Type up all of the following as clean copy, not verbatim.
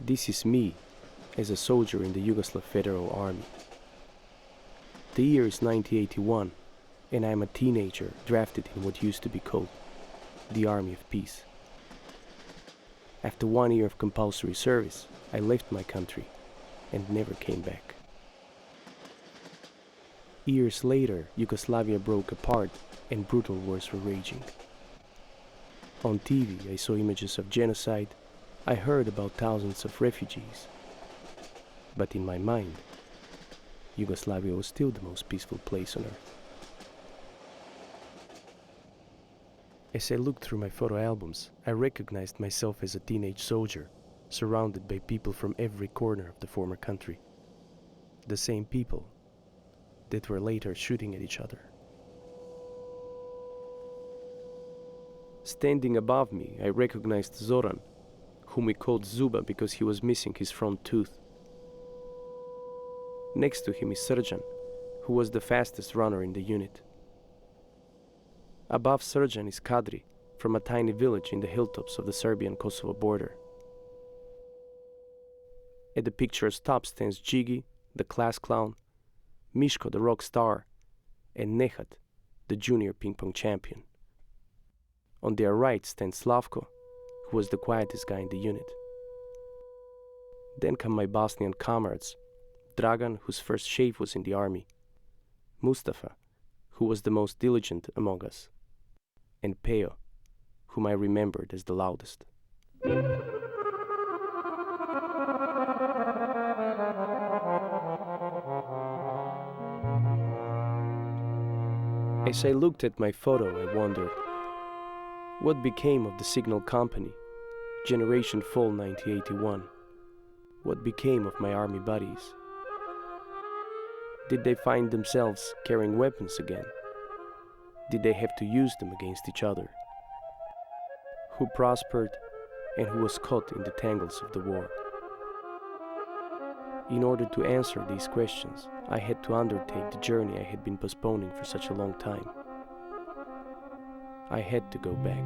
This is me, as a soldier in the Yugoslav Federal Army. The year is 1981, and I am a teenager drafted in what used to be called the Army of Peace. After 1 year of compulsory service, I left my country and never came back. Years later, Yugoslavia broke apart and brutal wars were raging. On TV, I saw images of genocide. I heard about thousands of refugees. But in my mind, Yugoslavia was still the most peaceful place on earth. As I looked through my photo albums, I recognized myself as a teenage soldier, surrounded by people from every corner of the former country. The same people that were later shooting at each other. Standing above me, I recognized Zoran, whom we called Zuba because he was missing his front tooth. Next to him is Srđan, who was the fastest runner in the unit. Above Srđan is Kadri, from a tiny village in the hilltops of the Serbian-Kosovo border. At the picture's top stands Gigi, the class clown, Mitko, the rock star, and Nehat, the junior ping-pong champion. On their right stands Slavko, who was the quietest guy in the unit. Then come my Bosnian comrades, Dragan, whose first shave was in the army, Mustafa, who was the most diligent among us, and Peo, whom I remembered as the loudest. As I looked at my photo, I wondered, what became of the Signal Company, Generation Fall 1981? What became of my army buddies? Did they find themselves carrying weapons again? Did they have to use them against each other? Who prospered and who was caught in the tangles of the war? In order to answer these questions, I had to undertake the journey I had been postponing for such a long time. I had to go back.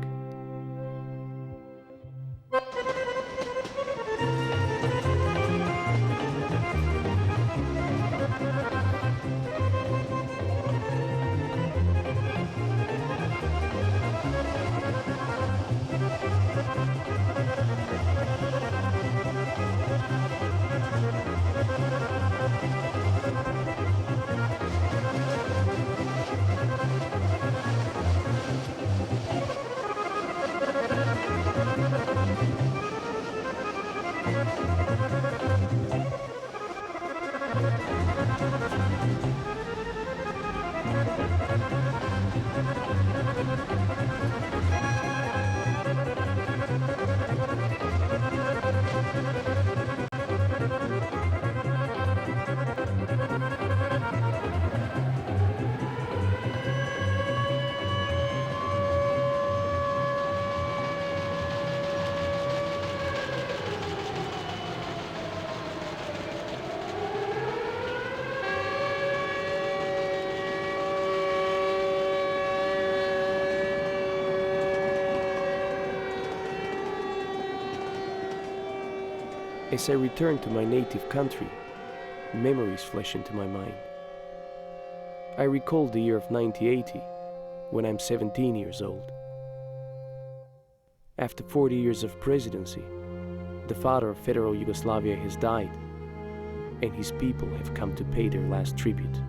As I return to my native country, memories flash into my mind. I recall the year of 1980, when I'm 17 years old. After 40 years of presidency, the father of Federal Yugoslavia has died, and his people have come to pay their last tribute.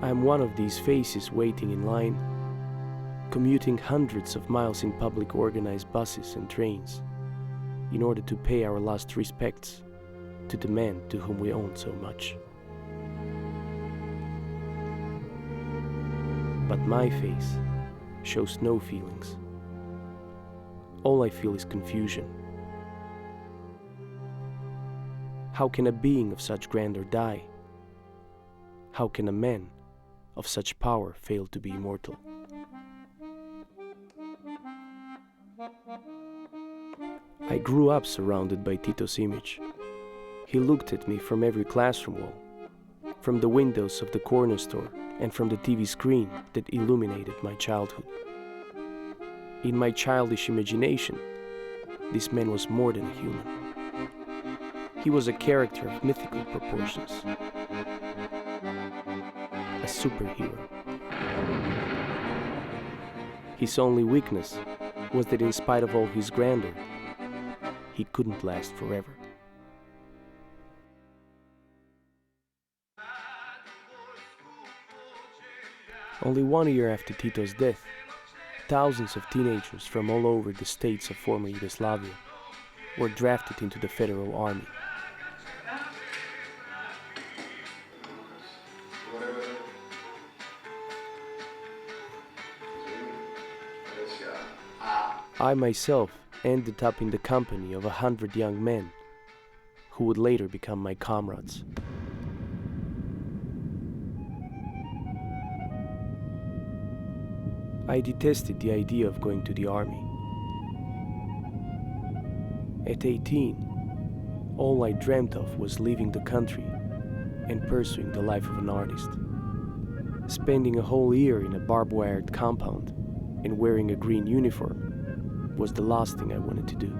I'm one of these faces waiting in line, commuting hundreds of miles in public organized buses and trains in order to pay our last respects to the man to whom we owe so much. But my face shows no feelings. All I feel is confusion. How can a being of such grandeur die? How can a man of such power fail to be immortal? I grew up surrounded by Tito's image. He looked at me from every classroom wall, from the windows of the corner store, and from the TV screen that illuminated my childhood. In my childish imagination, this man was more than a human. He was a character of mythical proportions. A superhero. His only weakness was that in spite of all his grandeur, he couldn't last forever. Only 1 year after Tito's death, thousands of teenagers from all over the states of former Yugoslavia were drafted into the Federal Army. I myself ended up in the company of 100 young men who would later become my comrades. I detested the idea of going to the army. At 18, all I dreamt of was leaving the country and pursuing the life of an artist. Spending a whole year in a barbed-wired compound and wearing a green uniform was the last thing I wanted to do.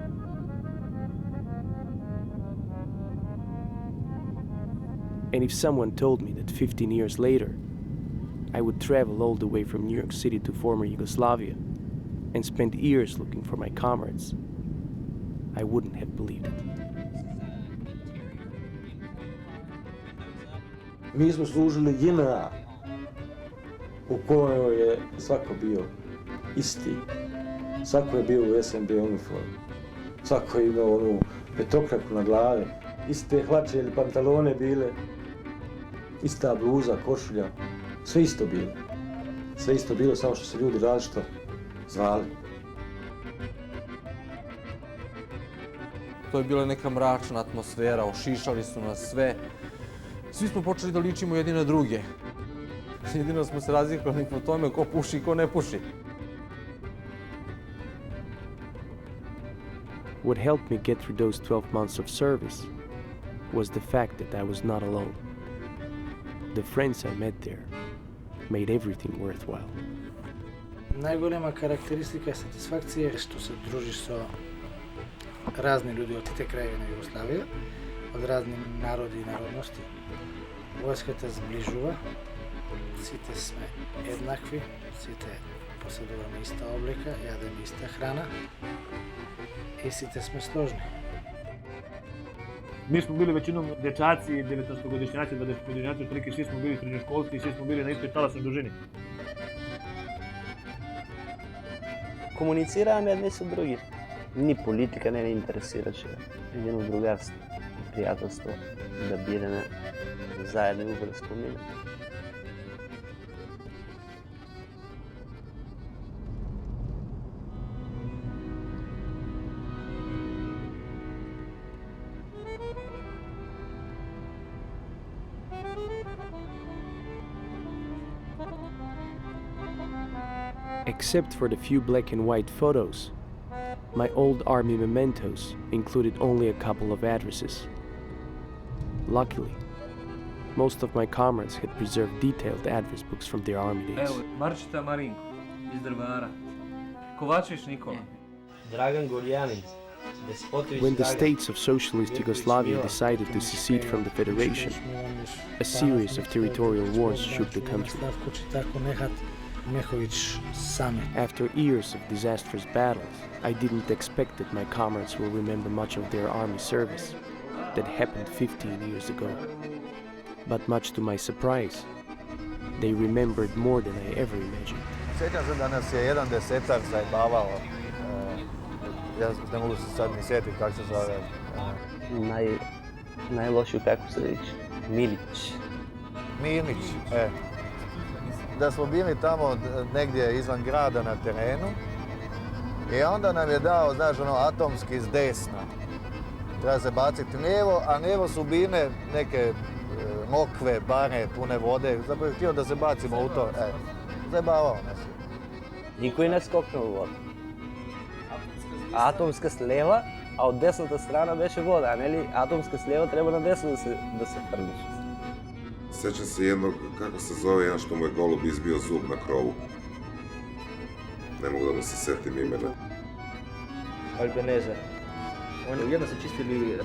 And if someone told me that 15 years later, I would travel all the way from New York City to former Yugoslavia and spend years looking for my comrades, I wouldn't have believed it. Mi smo služili JNA u kojoj je svako bio isti. Svako je bio u SNB uniformu. Svako je imao onu petokraku na glavi. Iste hlače ili pantalone bile. Ista bluza, košulja. Sve isto bilo. Sve isto bilo, samo što se ljudi različito zvali. To je bila neka mračna atmosfera, ošišali su nas sve. Svi smo počeli da ličimo jedni na druge. Jedino smo se razlikovali po tome ko puši i ko ne puši. What helped me get through those 12 months of service was the fact that I was not alone. The friends I met there made everything worthwhile. Najgolema karakteristika je satisfakcije što se družiš sa razni ljudi od te krajevine Jugoslavije, od raznih narodi i narodnosti. Vojska te zbližува, svi sme jednakvi, svi posjedujemo ista oblika, jademo ista hrana i svi sme složni. Mi smo bili većinom dječaci, 19-godišnjaci, 20-godišnjaci, otprilike svi smo bili srednjoškolci i svi smo bili na istoj talasnoj dužini. Komuniciramo jedni sa drugim. Ni politika ne interesiraše. Jedino drugarstvo, prijateljstvo, da biramo zajedno ugovore spomine. Except for the few black and white photos, my old army mementos included only a couple of addresses. Luckily, most of my comrades had preserved detailed address books from their army days. Evo, Marčita Marinko iz Drvara, Kovačević Nikola. Dragan Goljanin. When the states of socialist Yugoslavia decided to secede from the Federation, a series of territorial wars shook the country. After years of disastrous battles, I didn't expect that my comrades will remember much of their army service that happened 15 years ago. But much to my surprise, they remembered more than I ever imagined. Sjećam se da nas je jedan desetak zajebavao. Ja ne mogu se sad ni sjetiti kako se zove. Najlošiju, kako se reći, Milić. Milić, Da smo bili tamo negdje izvan grada na terenu i onda nam je dao, znaš, ono, atomski s desna. Treba se baciti lijevo, a lijevo su bile neke mokve, bare, pune vode. Zapravo je htio da se bacimo u to. Zajebavao nas je. Niko je ne skoknuo u vodu. Atomska s leva, a od desната strana беше voda, a ne li atomska s leva treba na desno da se trgneš. Sjećam se jednog, kako se zove, jedan što mu je golub izbio zub na krovu. Ne mogu da mu se setim imena. Albaneza. Oni jedno su čistili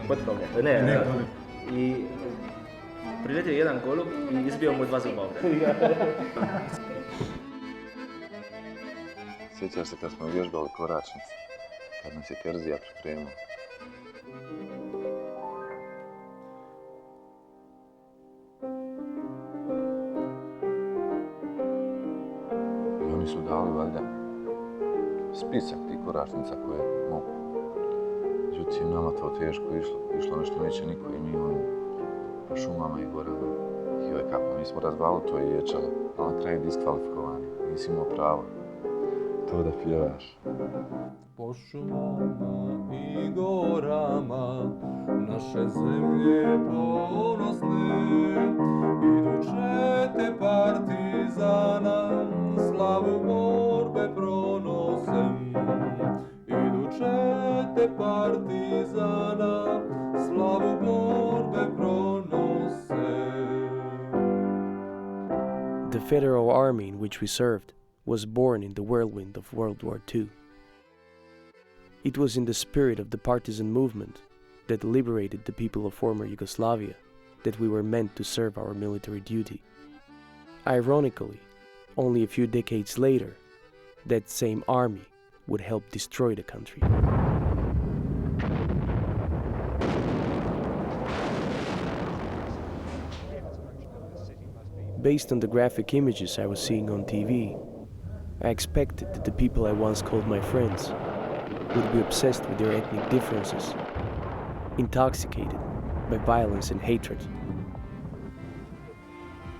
potkovlje. Ne. I priletio jedan golub i izbio mu 2 zuba ovdje. Sjećaš se kad smo vježbali koračnice, kad nas je Terzija pripremao. I oni su dali valjda spisak tih koračnica koje mogu. Međutim, nama to teško išlo nešto neće niko i mi oni po šumama i gorama. Joj kako, mi smo razbali to i ječalo, ali na kraju diskvalifikovani, nisi imao pravo to da pjevaš. Po šumama i gorama naše zemlje ponosne idu čete partizana, slavu borbe pronosem. Idu čete partizana, slavu borbe pronose. The Federal Army in which we served was born in the whirlwind of World War II. It was in the spirit of the partisan movement that liberated the people of former Yugoslavia that we were meant to serve our military duty. Ironically, only a few decades later, that same army would help destroy the country. Based on the graphic images I was seeing on TV, I expected that the people I once called my friends would be obsessed with their ethnic differences, intoxicated by violence and hatred.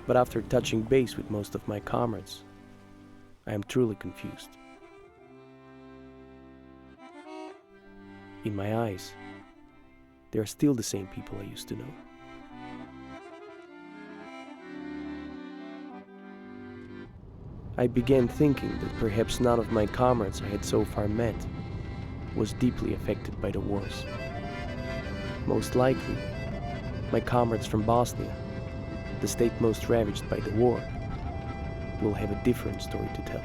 But after touching base with most of my comrades, I am truly confused. In my eyes, they are still the same people I used to know. I began thinking that perhaps none of my comrades I had so far met was deeply affected by the wars. Most likely, my comrades from Bosnia, the state most ravaged by the war, will have a different story to tell.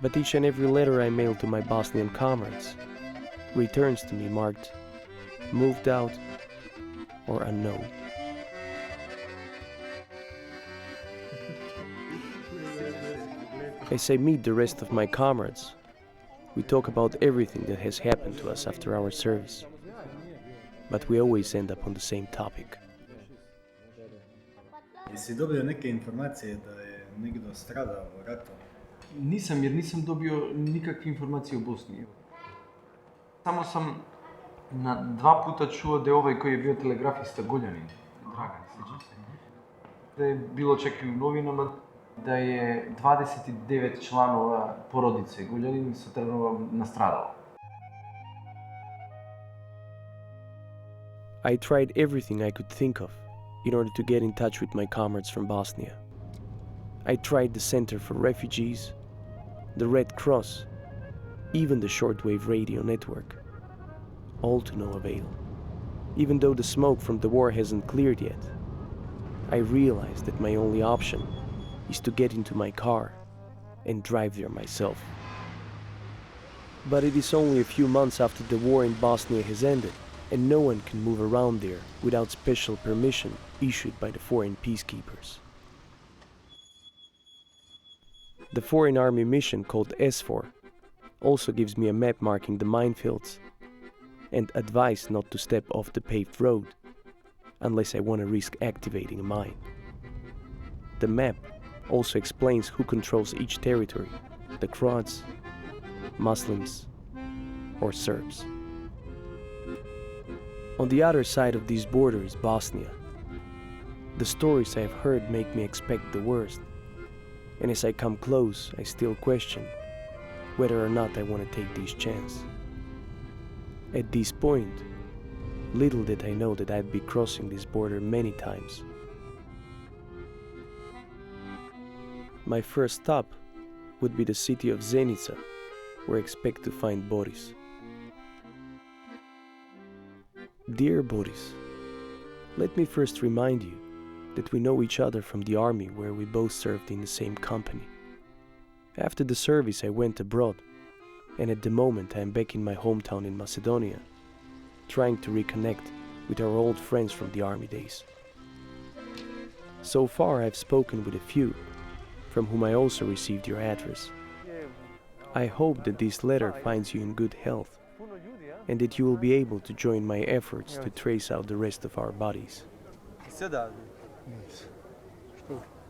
But each and every letter I mailed to my Bosnian comrades returns to me marked moved out or unknown. As I meet the rest of my comrades, we talk about everything that has happened to us after our service, but we always end up on the same topic. Jesi dobio neke informacije da je negdje stradao u ratu? Nisam, jer nisam dobio nikakve informacije o Bosni. Samo sam na 2 puta čuo da je ovaj koji je bio telegrafista Goljanin, Dragan, sjećam se, da je bilo čak i u novinama da je 29 članova porodice Goljanin sa Trnovom nastradalo. I tried everything I could think of in order to get in touch with my comrades from Bosnia. I tried the Center for Refugees, the Red Cross, even the shortwave radio network, all to no avail. Even though the smoke from the war hasn't cleared yet, I realized that my only option is to get into my car and drive there myself. But it is only a few months after the war in Bosnia has ended, and no one can move around there without special permission issued by the foreign peacekeepers. The foreign army mission called S4 also gives me a map marking the minefields and advice not to step off the paved road unless I want to risk activating a mine. The map also explains who controls each territory, the Croats, Muslims, or Serbs. On the other side of this border is Bosnia. The stories I have heard make me expect the worst, and as I come close, I still question whether or not I want to take this chance. At this point, little did I know that I'd be crossing this border many times. My first stop would be the city of Zenica, where I expect to find Boris. Dear Boris, let me first remind you that we know each other from the army where we both served in the same company. After the service I went abroad, and at the moment I am back in my hometown in Macedonia, trying to reconnect with our old friends from the army days. So far I've spoken with a few, from whom I also received your address. I hope that this letter finds you in good health, and that you will be able to join my efforts to trace out the rest of our bodies.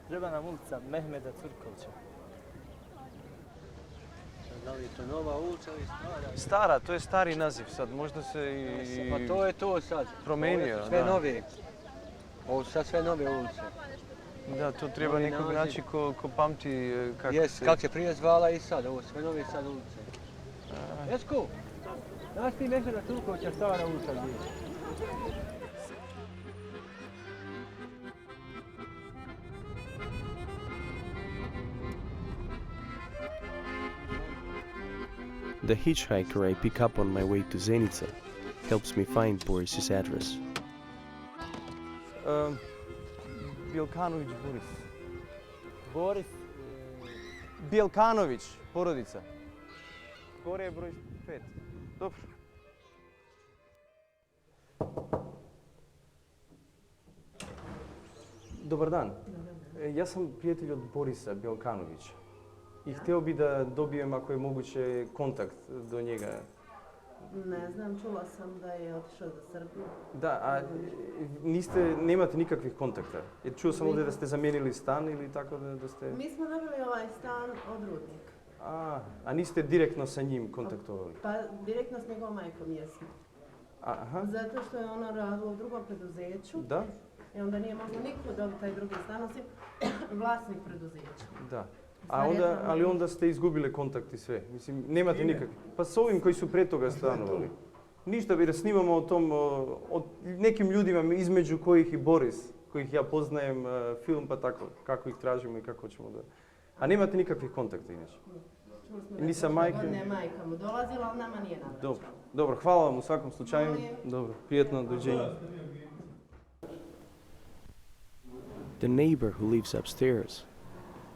Treba nam ulica Mehmeda Curkovića. Da li je to nova ulica ili stara? Stara, to je stari naziv sad, možda se i... Pa to je to sad. Promenio, sve da. nove. Ovo su sad sve nove ulice. Da, to treba nekog naći ko pamti kako se... Kako se prije zvala i sad, ovo sve nove sad ulice. Esko, znaš ti Mehmeda Curkovića stara ulica gdje je? The hitchhiker I pick up on my way to Zenica helps me find Boris's address. Bjelkanović Boris. Boris? Bjelkanović, porodica. Gore je broj 5. Dobro. Dobar dan. Ja sam prijatelj od Borisa Bjelkanovića. I htio bi da dobijem, ako je moguće, kontakt do njega. Ne znam, čula sam da je otišao za Srbiju. Da, a nemate nikakvih kontakta? Jer čuo sam ovdje da ste zamijenili stan ili tako da ste... Mi smo dobili ovaj stan od Rudnika. A niste direktno sa njim kontaktovali? Pa direktno s njegovom majkom jesmo. Aha. Zato što je ona radila u drugom preduzeću. Da? I onda nije moglo niko dobiti taj drugi stan, osim vlasnik preduzeća. Da. Ali onda ste izgubili kontakt i sve. Mislim, nemate nikakve. Pa s ovim koji su pre toga stanovali. Ništa, jer snimamo o nekim ljudima između kojih i Boris, kojih ja poznajem, film pa tako, kako ih tražimo i kako ćemo da... A nemate nikakvih kontakta inače? Čuli smo da godine majka mu dolazila, ali nama nije navraćala. Dobro, hvala vam u svakom slučaju. Dobro, prijetno, doviđenja. The neighbor who lives upstairs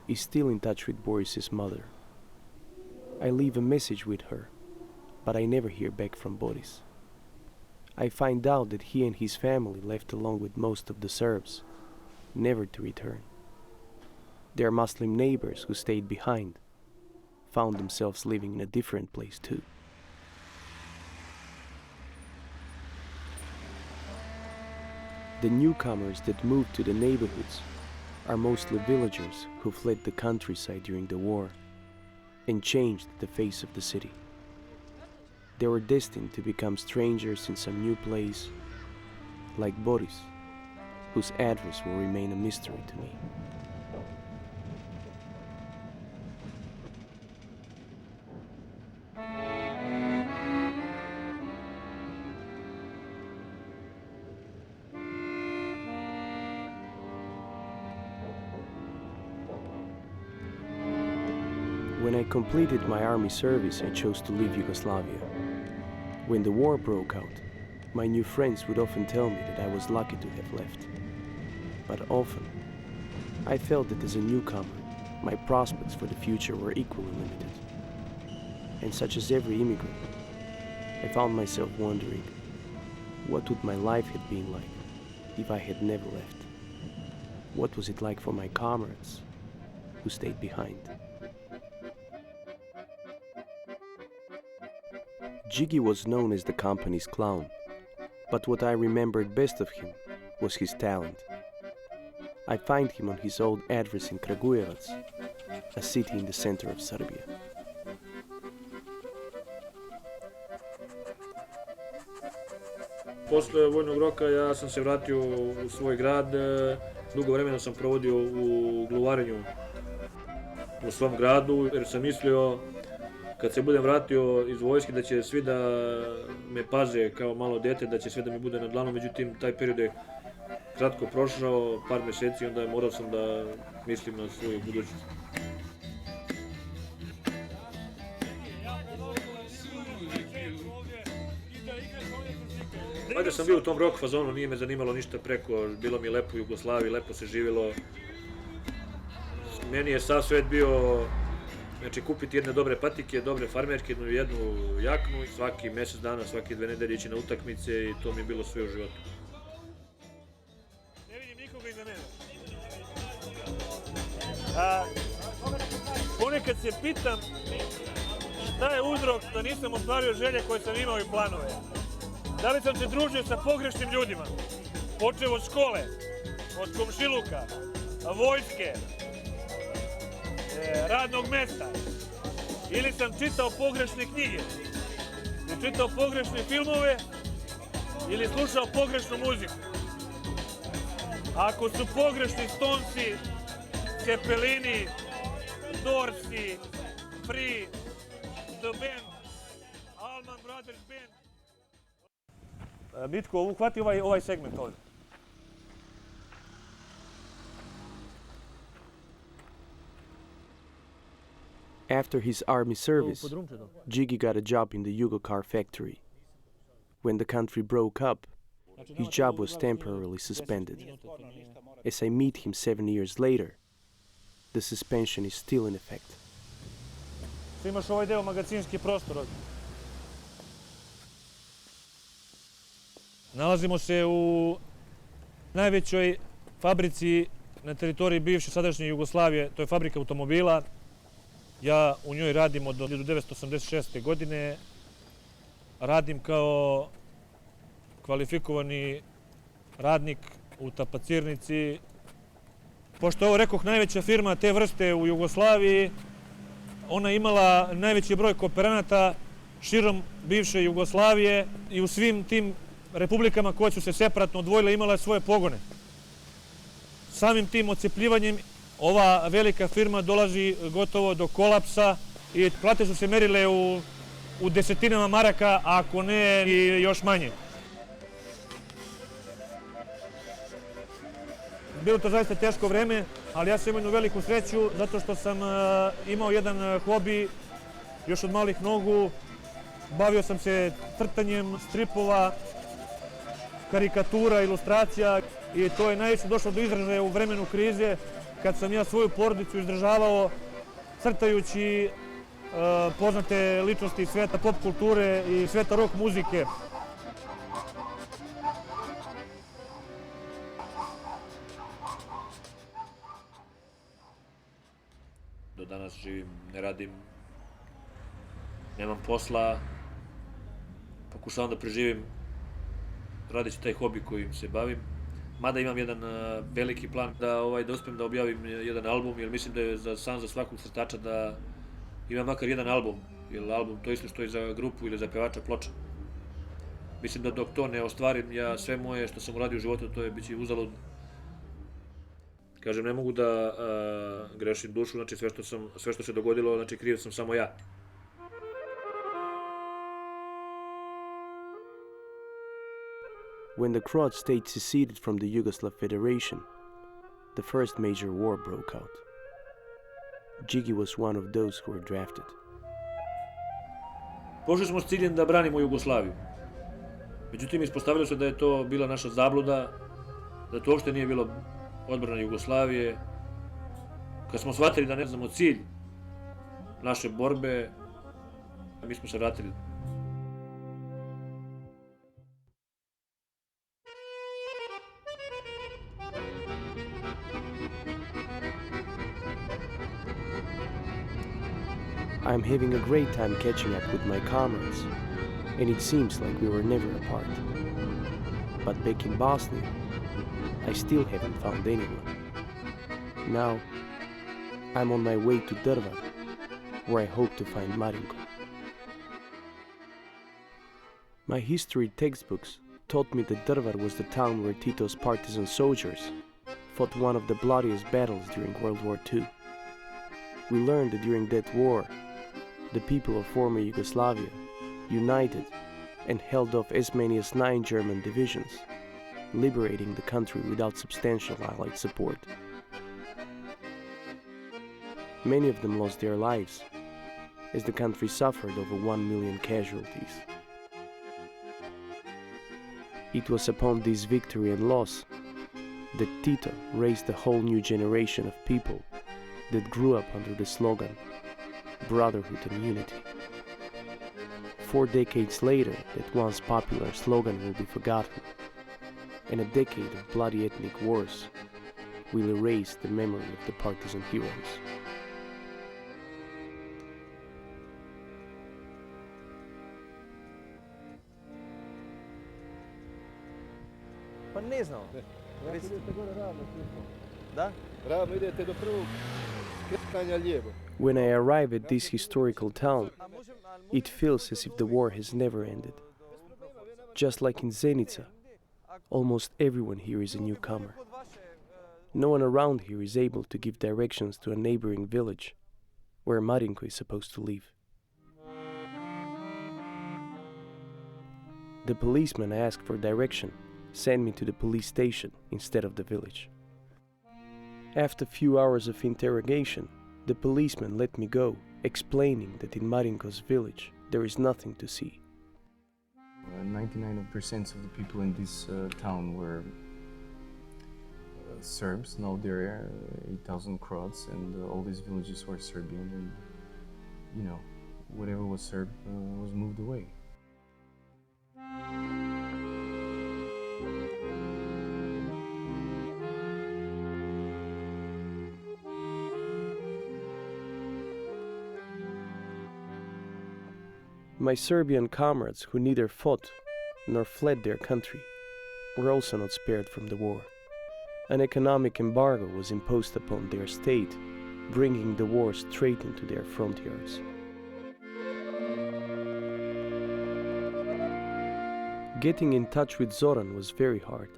is still in touch with Boris's mother. I leave a message with her, but I never hear back from Boris. I find out that he and his family left along with most of the Serbs, never to return. Their Muslim neighbors who stayed behind found themselves living in a different place too. The newcomers that moved to the neighborhoods are mostly villagers who fled the countryside during the war and changed the face of the city. They were destined to become strangers in some new place, like Boris, whose address will remain a mystery to me. When I completed my army service, I chose to leave Yugoslavia. When the war broke out, my new friends would often tell me that I was lucky to have left. But often, I felt that as a newcomer, my prospects for the future were equally limited. And such as every immigrant, I found myself wondering, what would my life have been like if I had never left? What was it like for my comrades who stayed behind? Jiggy was known as the company's clown, but what I remembered best of him was his talent. I find him on his old address in Kragujevac, a city in the center of Serbia. Posle vojnog roka ja sam se vratio u svoj grad. Dugo vremena sam provodio u gluvarenju u svom gradu, jer sam mislio kad se budem vratio iz vojske da će svi da me paze kao malo dete, da će sve da mi bude na dlanu, međutim taj period je kratko prošao, par mjeseci, onda morao sam da mislim na svoju budućnost. Ajde sam bio u tom rock fazonu, nije me zanimalo ništa preko, bilo mi lepo u Jugoslaviji, lepo se živjelo. Meni je sav svet bio Znači kupiti jedne dobre patike, dobre farmerke, jednu jaknu, svaki mjesec dana, svake 2 nedelje ići na utakmice i to mi je bilo sve u životu. Ne vidim nikoga iza mene. Ponekad se pitam šta je uzrok da nisam ostvario želje koje sam imao i planove. Da li sam se družio sa pogrešnim ljudima, počeo od škole, od komšiluka, vojske, radnog mesta, ili sam čitao pogrešne knjige, ili čitao pogrešne filmove, ili slušao pogrešnu muziku. Ako su pogrešni Stonesi, Cepelini, Dorsi, Free, The Band, Allman Brothers Band. Mitko, uhvati ovaj segment ovdje. After his army service, Jiggy got a job in the Yugo car factory. When the country broke up, his job was temporarily suspended. As I meet him 7 years later, the suspension is still in effect. Imaš ovaj deo magacinski prostor ovdje. Nalazimo se u najvećoj fabrici na teritoriji bivše sadašnje Jugoslavije, to je fabrika automobila. Ja u njoj radim od 1986. godine. Radim kao kvalifikovani radnik u tapacirnici. Pošto je ovo, rekoh, najveća firma te vrste u Jugoslaviji, ona je imala najveći broj kooperanata širom bivše Jugoslavije i u svim tim republikama koje su se separatno odvojile imala je svoje pogone. Samim tim odcepljivanjem ova velika firma dolazi gotovo do kolapsa i plate su se merile u desetinama maraka, ako ne i još manje. Bilo to zaista teško vreme, ali ja sam imao jednu veliku sreću zato što sam imao jedan hobi još od malih nogu. Bavio sam se crtanjem stripova, karikatura, ilustracija i to je najviše došlo do izražaja u vremenu krize kad sam ja svoju porodicu izdržavao crtajući poznate ličnosti sveta pop kulture i sveta rock muzike. Do danas živim, ne radim, nemam posla, pokušavam da preživim radeći taj hobi kojim se bavim. Mada imam jedan veliki plan da uspijem da objavim jedan album, jer mislim da je za svakog crtača da ima makar jedan album, jer album to isto što je za grupu ili za pevača ploča. Mislim da dok to ne ostvarim, ja sve moje što sam uradio u životu, to je biće uzalud. Kažem, ne mogu da grešim dušu, znači sve što se dogodilo, znači kriv sam samo ja. When the Croat state seceded from the Yugoslav Federation, the first major war broke out. Jiggy was one of those who were drafted. Pošli smo s ciljem da branimo Jugoslaviju. Međutim, ispostavilo se da je to bila naša zabluda, da to uopšte nije bilo odbrana Jugoslavije. Kad smo shvatili da ne znamo cilj naše borbe, mi smo se vratili. I'm having a great time catching up with my comrades, and it seems like we were never apart. But back in Bosnia, I still haven't found anyone. Now, I'm on my way to Drvar, where I hope to find Marinko. My history textbooks taught me that Drvar was the town where Tito's partisan soldiers fought one of the bloodiest battles during World War II. We learned that during that war, the people of former Yugoslavia united and held off as many as 9 German divisions, liberating the country without substantial Allied support. Many of them lost their lives, as the country suffered over 1 million casualties. It was upon this victory and loss that Tito raised a whole new generation of people that grew up under the slogan, brotherhood and unity. 4 decades later, that once popular slogan will be forgotten, and a decade of bloody ethnic wars will erase the memory of the partisan heroes. Pa ne znam. Idete gore ravno putom. Da? Ravno idete do prvog kretanja lijevo. When I arrive at this historical town, it feels as if the war has never ended. Just like in Zenica, almost everyone here is a newcomer. No one around here is able to give directions to a neighboring village where Marinko is supposed to live. The policeman I asked for direction sent me to the police station instead of the village. After a few hours of interrogation, the policeman let me go, explaining that in Marinko's village there is nothing to see. 99% of the people in this town were Serbs. Now there are 8,000 Croats, and all these villages were Serbian, and you know, whatever was Serb was moved away. My Serbian comrades, who neither fought nor fled their country, were also not spared from the war. An economic embargo was imposed upon their state, bringing the war straight into their front yards. Getting in touch with Zoran was very hard.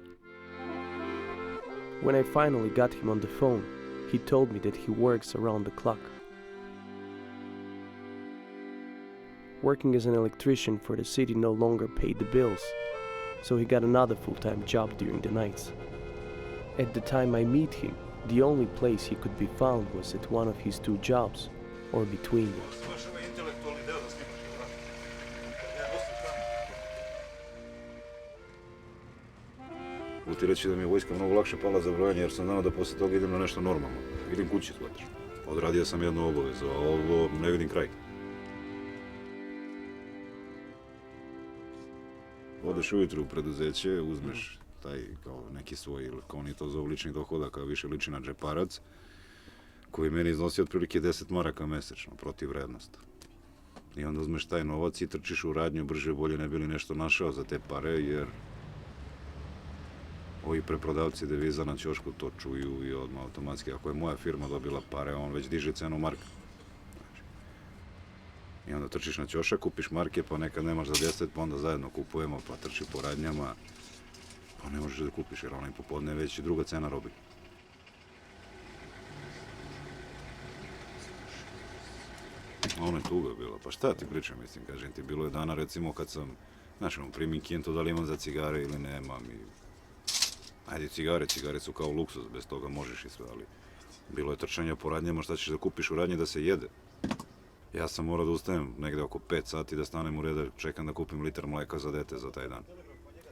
When I finally got him on the phone, he told me that he works around the clock. Working as an electrician for the city no longer paid the bills, so he got another full-time job during the nights. At the time I meet him, the only place he could be found was at one of his 2 jobs, or between them. Mogu ti reći da mi je vojska mnogo lakše pala za brojanje jer sam znao da poslije toga idem na nešto normalno. Idem kući, shvataš. Odradio sam jednu obavezu, a ovo ne vidim kraj. Odeš ujutru u preduzeće, uzmeš taj kao neki svoj, ili kao oni to zovu lični dohodak, a više liči na džeparac, koji meni iznosi otprilike 10 maraka mesečno, protiv vrednost. I onda uzmeš taj novac i trčiš u radnju brže bolje ne bi li nešto našao za te pare, jer ovi preprodavci deviza na ćošku to čuju i odmah automatski. Ako je moja firma dobila pare, on već diže cenu marka. I onda trčiš na ćošak, kupiš marke, pa nekad nemaš za 10, pa onda zajedno kupujemo, pa trči po radnjama. Pa ne možeš da kupiš, jer onaj popodne je već druga cena robi. Ono je tuga bila, pa šta ti pričam, mislim, kažem ti, bilo je dana recimo kad sam, znaš, primim kintu da li imam za cigare ili nemam i... Ajde, cigare su kao luksuz, bez toga možeš i sve, ali bilo je trčanja po radnjama, šta ćeš da kupiš u radnji da se jede. Ja sam morao da ustajem negde oko 5 sati da stanem u reda, čekam da kupim litar mleka za dete za taj dan.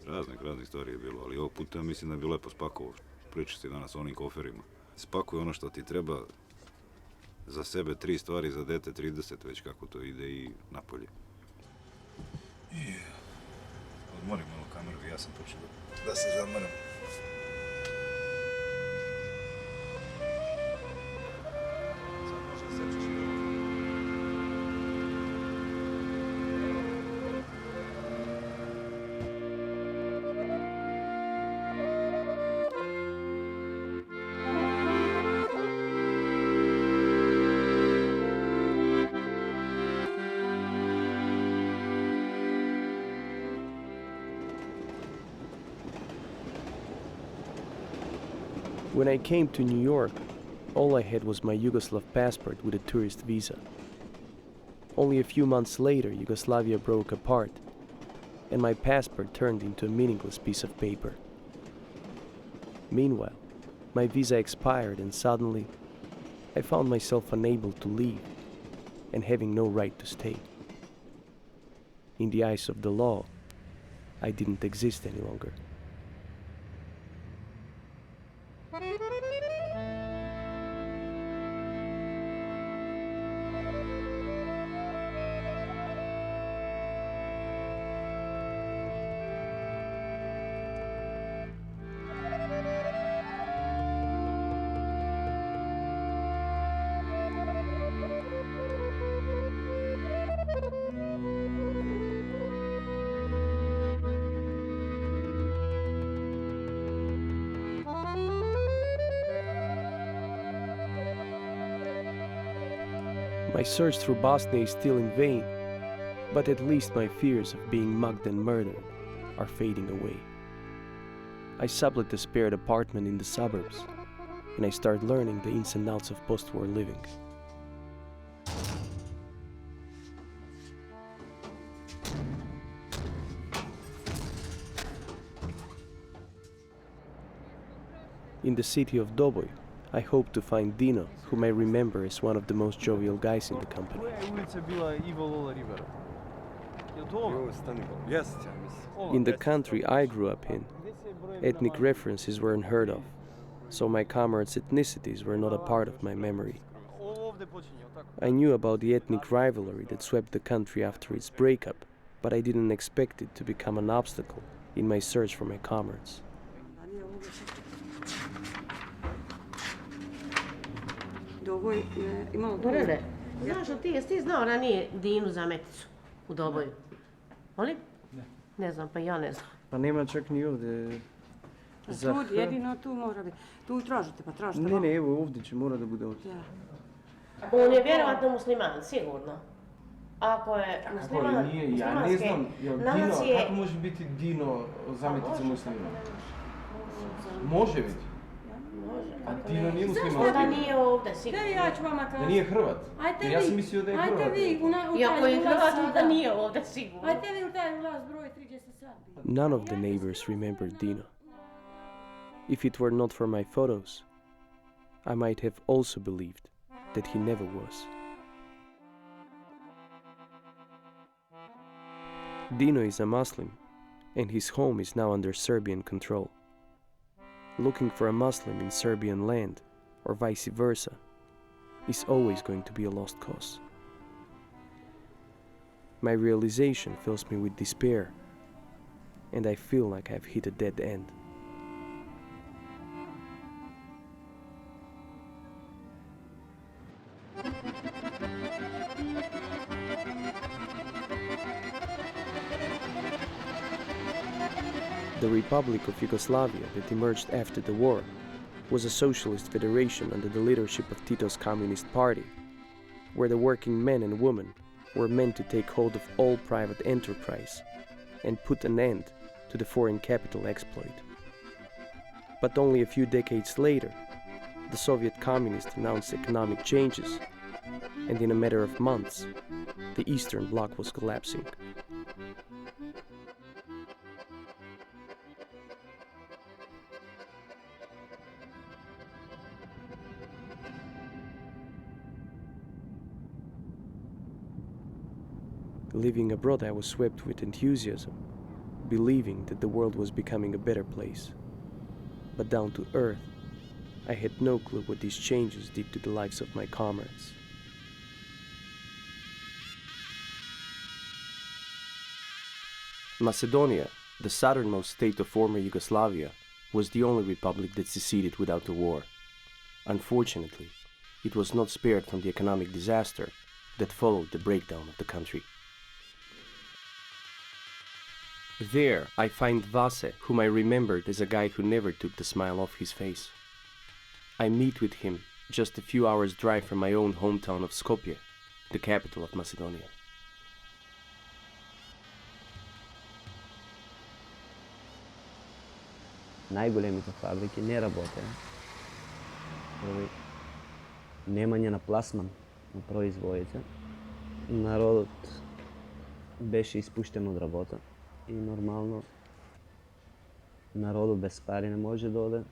Raznih stvari je bilo, ali ovog puta mislim da bi lepo spakovao. Pričaš ti danas o onim koferima. Spakuj ono što ti treba, za sebe 3 stvari, za dete 30, već kako to ide i napolje. Odmorim malo kameru, ja sam počeo da se zamoram. When I came to New York, all I had was my Yugoslav passport with a tourist visa. Only a few months later, Yugoslavia broke apart, and my passport turned into a meaningless piece of paper. Meanwhile, my visa expired, and suddenly, I found myself unable to leave and having no right to stay. In the eyes of the law, I didn't exist any longer. My search through Bosnia is still in vain, but at least my fears of being mugged and murdered are fading away. I sublet a spared apartment in the suburbs, and I start learning the ins and outs of post-war living. In the city of Doboj, I hope to find Dino, whom I remember as one of the most jovial guys in the company. In the country I grew up in, ethnic references were unheard of, so my comrades' ethnicities were not a part of my memory. I knew about the ethnic rivalry that swept the country after its breakup, but I didn't expect it to become an obstacle in my search for my comrades. Gorane, znaš li ti, jesi ti znao ranije Dinu Zameticu u Doboju? Molim? Ne znam, pa ja ne znam. Pa nema čak ni ovdje. Tu, jedino tu mora biti. Tu tražite, pa tražite. Ne, evo ovdje će mora da bude ovdje. On je vjerovatno musliman, sigurno. Ako je musliman, ja ne znam, Dino, kako može biti Dino Zametica musliman? Može biti. A Dino nije musliman. Zašto da nije ovdje, sigurno? Ja ću vama kazati. Da nije Hrvat? Ja sam mislio da je Hrvat. Ajte vi, Iako je Hrvat, da nije ovdje, sigurno. Ajte vi u taj ulaz broj 3 gdje se sad bi. None of the neighbors remembered Dino. If it were not for my photos, I might have also believed that he never was. Dino is a Muslim, and his home is now under Serbian control. Looking for a Muslim in Serbian land, or vice versa, is always going to be a lost cause. My realization fills me with despair, and I feel like I've hit a dead end. The Republic of Yugoslavia that emerged after the war was a socialist federation under the leadership of Tito's Communist Party, where the working men and women were meant to take hold of all private enterprise and put an end to the foreign capital exploit. But only a few decades later, the Soviet Communists announced economic changes, and in a matter of months, the Eastern Bloc was collapsing. Living abroad, I was swept with enthusiasm, believing that the world was becoming a better place. But down to earth, I had no clue what these changes did to the lives of my comrades. Macedonia, the southernmost state of former Yugoslavia, was the only republic that seceded without a war. Unfortunately, it was not spared from the economic disaster that followed the breakdown of the country. There, I find Vase, whom I remembered as a guy who never took the smile off his face. I meet with him just a few hours' drive from my own hometown of Skopje, the capital of Macedonia. Най-големите фабрики не работеа. Немање на пласман на производите. Народот беше испуштен од работа и нормално народот без пари не може да оде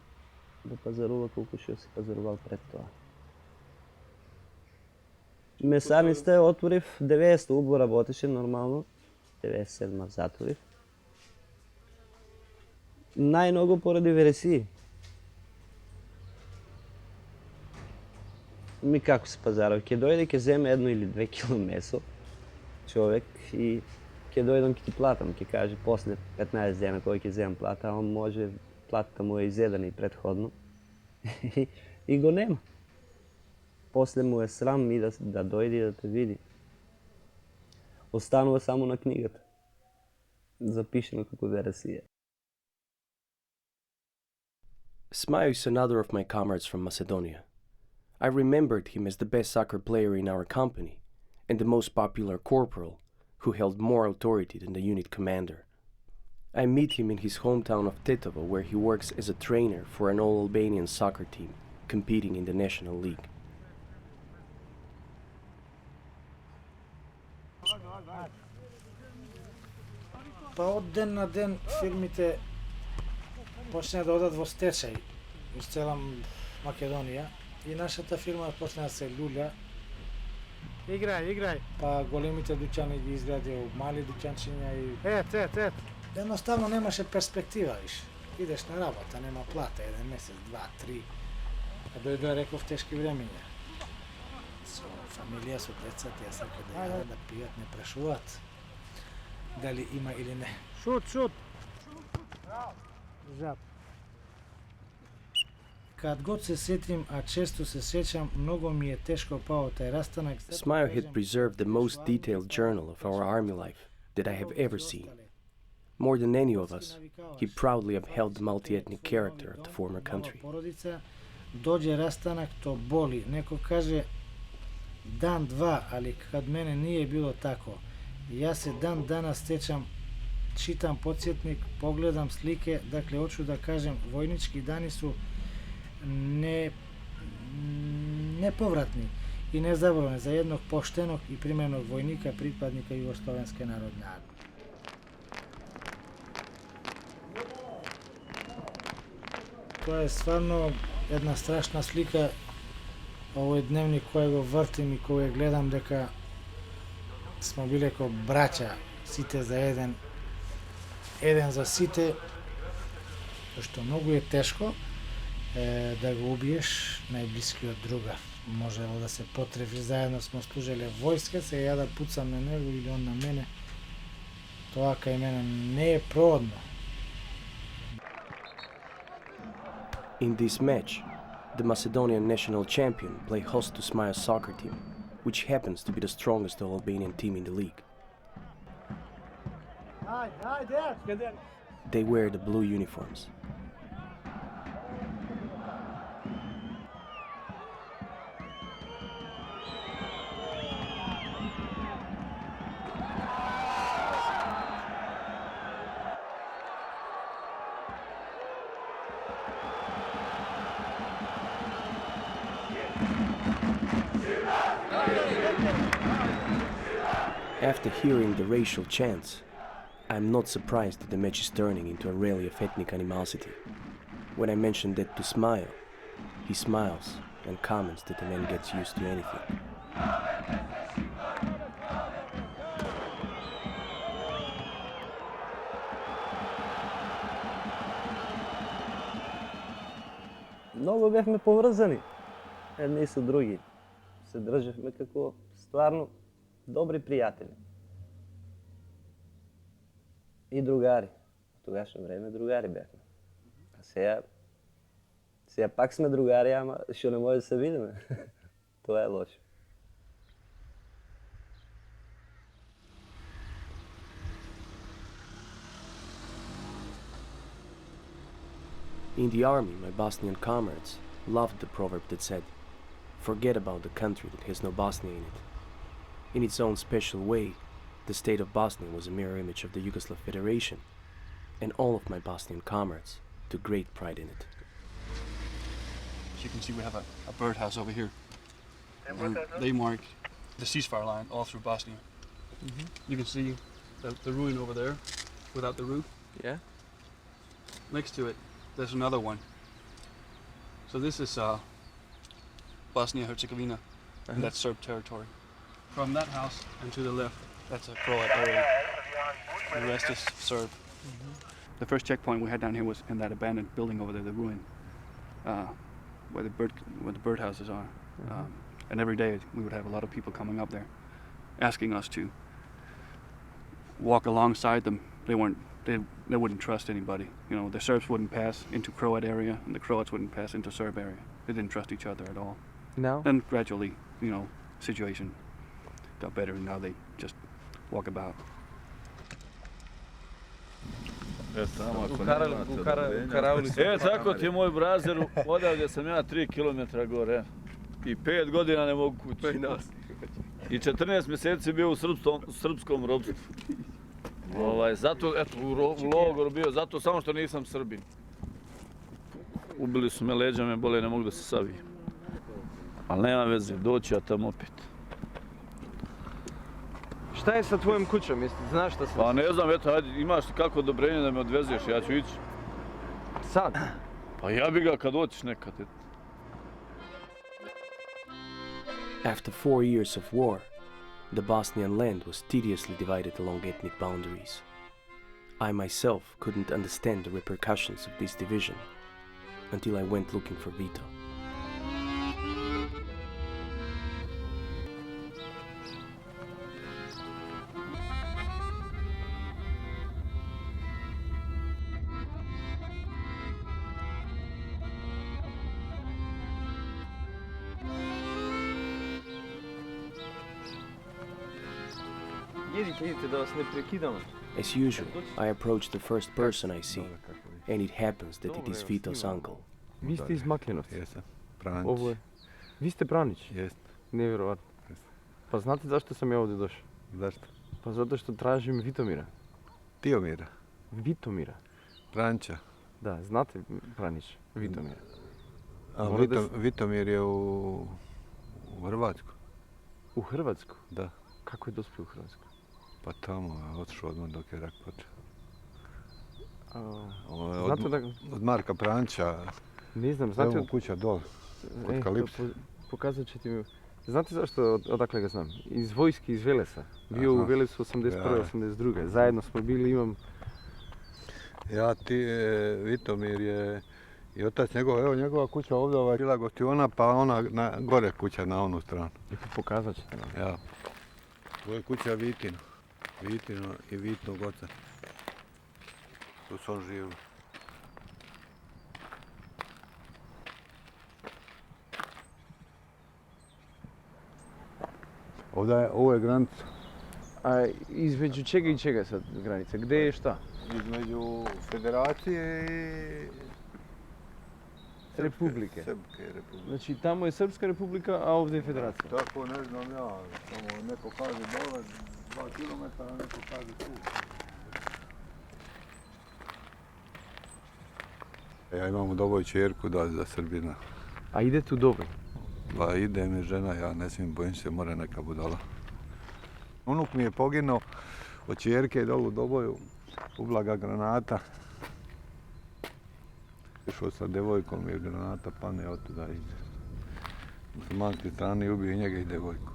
да пазарува колку што се пазарувал пред тоа. Месарниците отворив 90 убо работеше нормално, 97 затворив. Најмногу поради вересии. Ми како се пазарав? Ќе дојде, ќе земе 1 или 2 кило месо, човек, и ќе дојдам, ќе ти платам, ќе каже после 15 дена кој ќе земам плата, а он може, платата му е изедена и предходно, и го нема. После му е срам и да дојде и да те види. Останува само на книгата, запишено како вересија. Smajo is another of my comrades from Macedonia. I remembered him as the best soccer player in our company and the most popular corporal who held more authority than the unit commander. I meet him in his hometown of Tetovo, where he works as a trainer for an all-Albanian soccer team competing in the National League. Pa od den na den firmите почне да одат во стечај из цела Македонија и нашата фирма почна да се лулја. Играј. Па големите дуќани ги изградија мали дуќанчиња и ет. Едноставно немаше перспектива, виш. Идеш на работа, нема плата, еден месец, два, три. А дојдоа, реков, тешки времења. Со фамилија, со деца, тие сакаат да јадат, да пијат, не прашуваат дали има или не. Шут. Жаб. Kad god se sjetim, a često se sjećam, mnogo mi je teško pao taj rastanak. Smajo had preserved the most detailed journal of our army life that I have ever seen. More than any of us, he proudly upheld the multi-ethnic character of the former country. Dođe rastanak, to boli. Neko kaže dan, dva, ali kad mene nije bilo tako. Ja se dan danas sjećam, čitam podsjetnik, pogledam slike, dakle hoću da kažem, vojnički dani su nepovratni i nezaboravni za jednog poštenog i primjernog vojnika, pripadnika Jugoslovenske narodne armije. To je stvarno jedna strašna slika. Ovo je dnevnik kojeg vrtim i kojeg gledam, дека smo bili kao braća, site za jedan za site, što mnogo je teško da ga ubiješ, najbliskiji od druga. Može da se potrefi, zajedno smo služili vojske, se ja da pucam na njega ili on na mene. Това кај мене не е проводно. In this match, the Macedonian national champion played host to Smaja's soccer team, which happens to be the strongest Albanian team in the league. They wear the blue uniforms. After hearing the racial chants, I'm not surprised that the match is turning into a rally of ethnic animosity. When I mention that to Smaja, he smiles and comments that the man gets used to anything. Много бяхме поврзани едни со други. Се државме како стварно добри пријатели. И другари. В тогашно време другари бяхме. А сега пак сме другари, ама што не може да се видиме. Тоа е лошо. In the army, my Bosnian comrades loved the proverb that said, "Forget about the country that has no Bosnia in it." In its own special way, the state of Bosnia was a mirror image of the Yugoslav Federation, and all of my Bosnian comrades took great pride in it. As you can see, we have a birdhouse over here. And they mark the ceasefire line all through Bosnia. You can see the ruin over there without the roof. Yeah. Next to it, there's another one. So this is Bosnia-Herzegovina, and that's Serb territory. From that house and to the left, that's a Croat area. The rest is Serb. The first checkpoint we had down here was in that abandoned building over there, the ruin, where the birdhouses are. And every day we would have a lot of people coming up there, asking us to walk alongside them. They wouldn't trust anybody. You know, the Serbs wouldn't pass into Croat area, and the Croats wouldn't pass into Serb area. They didn't trust each other at all. No. Then gradually, you know, situation got better, and now they just walk about. Tako ti moj brazer, odavde sam ja 3 kilometra gore. I 5 godina ne mogu kući. I 14 mjeseci bio u srpskom ropstvu. Zato, eto, u logoru bio, zato samo što nisam Srbin. Ubili su me, leđa me bole, ne mogu da se savijem. Ali nema veze, doći ja tamo opet. Šta je sa tvojom kućom, znaš šta se... Pa ne znam, eto, ajde, imaš li kako odobrenje da me odvezeš, ja ću ići. Sad? Pa ja bi ga kad doćiš nekad, eto. After 4 years of war, the Bosnian land was tediously divided along ethnic boundaries. I myself couldn't understand the repercussions of this division until I went looking for Vito. As usual, I approach the first person I see, and it happens that it is Vito's uncle. Vi ste iz Maklinovca? Jesam, Pranić. Vi ste Pranić? Jest. Nevjerovatno. Pa znate zašto sam ja ovdje došao? Zašto? Pa zato što tražim Vitomira. Tiomira? Vitomira. Pranića? Da, znate Pranić, Vitomira. A Vitomir je u Hrvatsku. U Hrvatsku? Da. Kako je dospio u Hrvatsku? Pa tamo je otišao odmah dok je rak počeo. Od Marka Pranća. Ne znam, znate... Evo kuća dole, kod Kalipsa. Pokazat ću ti mi... Znate zašto, odakle ga znam? Iz vojske, iz Velesa. Bio u Velesu 81. 82. Zajedno smo bili, imam... Vitomir je... I otac njegov, evo njegova kuća ovdje, bila gostiona, pa ona gore kuća na onu stranu. Pokazat ćete nam. Ja. To je kuća Vitino. Vitino i Vitnog oca. Tu su on živili. Ovo je granica. A između čega i čega sad granica? Gdje je šta? Između Federacije i... Republike. Srpske republike. Znači tamo je Srpska republika, a ovdje je Federacija. Tako ne znam ja, samo neko kaže dole 2 km, a neko kaže tu. Ja imam u Doboj čerku za Srbina. A idete u Doboj? Pa ide mi žena, ja ne smijem, bojim se, mora neka budala. Unuk mi je poginuo od čerke dolu u Doboju, ubila ga granata. Išao sa devojkom i granata pane od tuda iz muslimanske strane i ubio njega i devojku.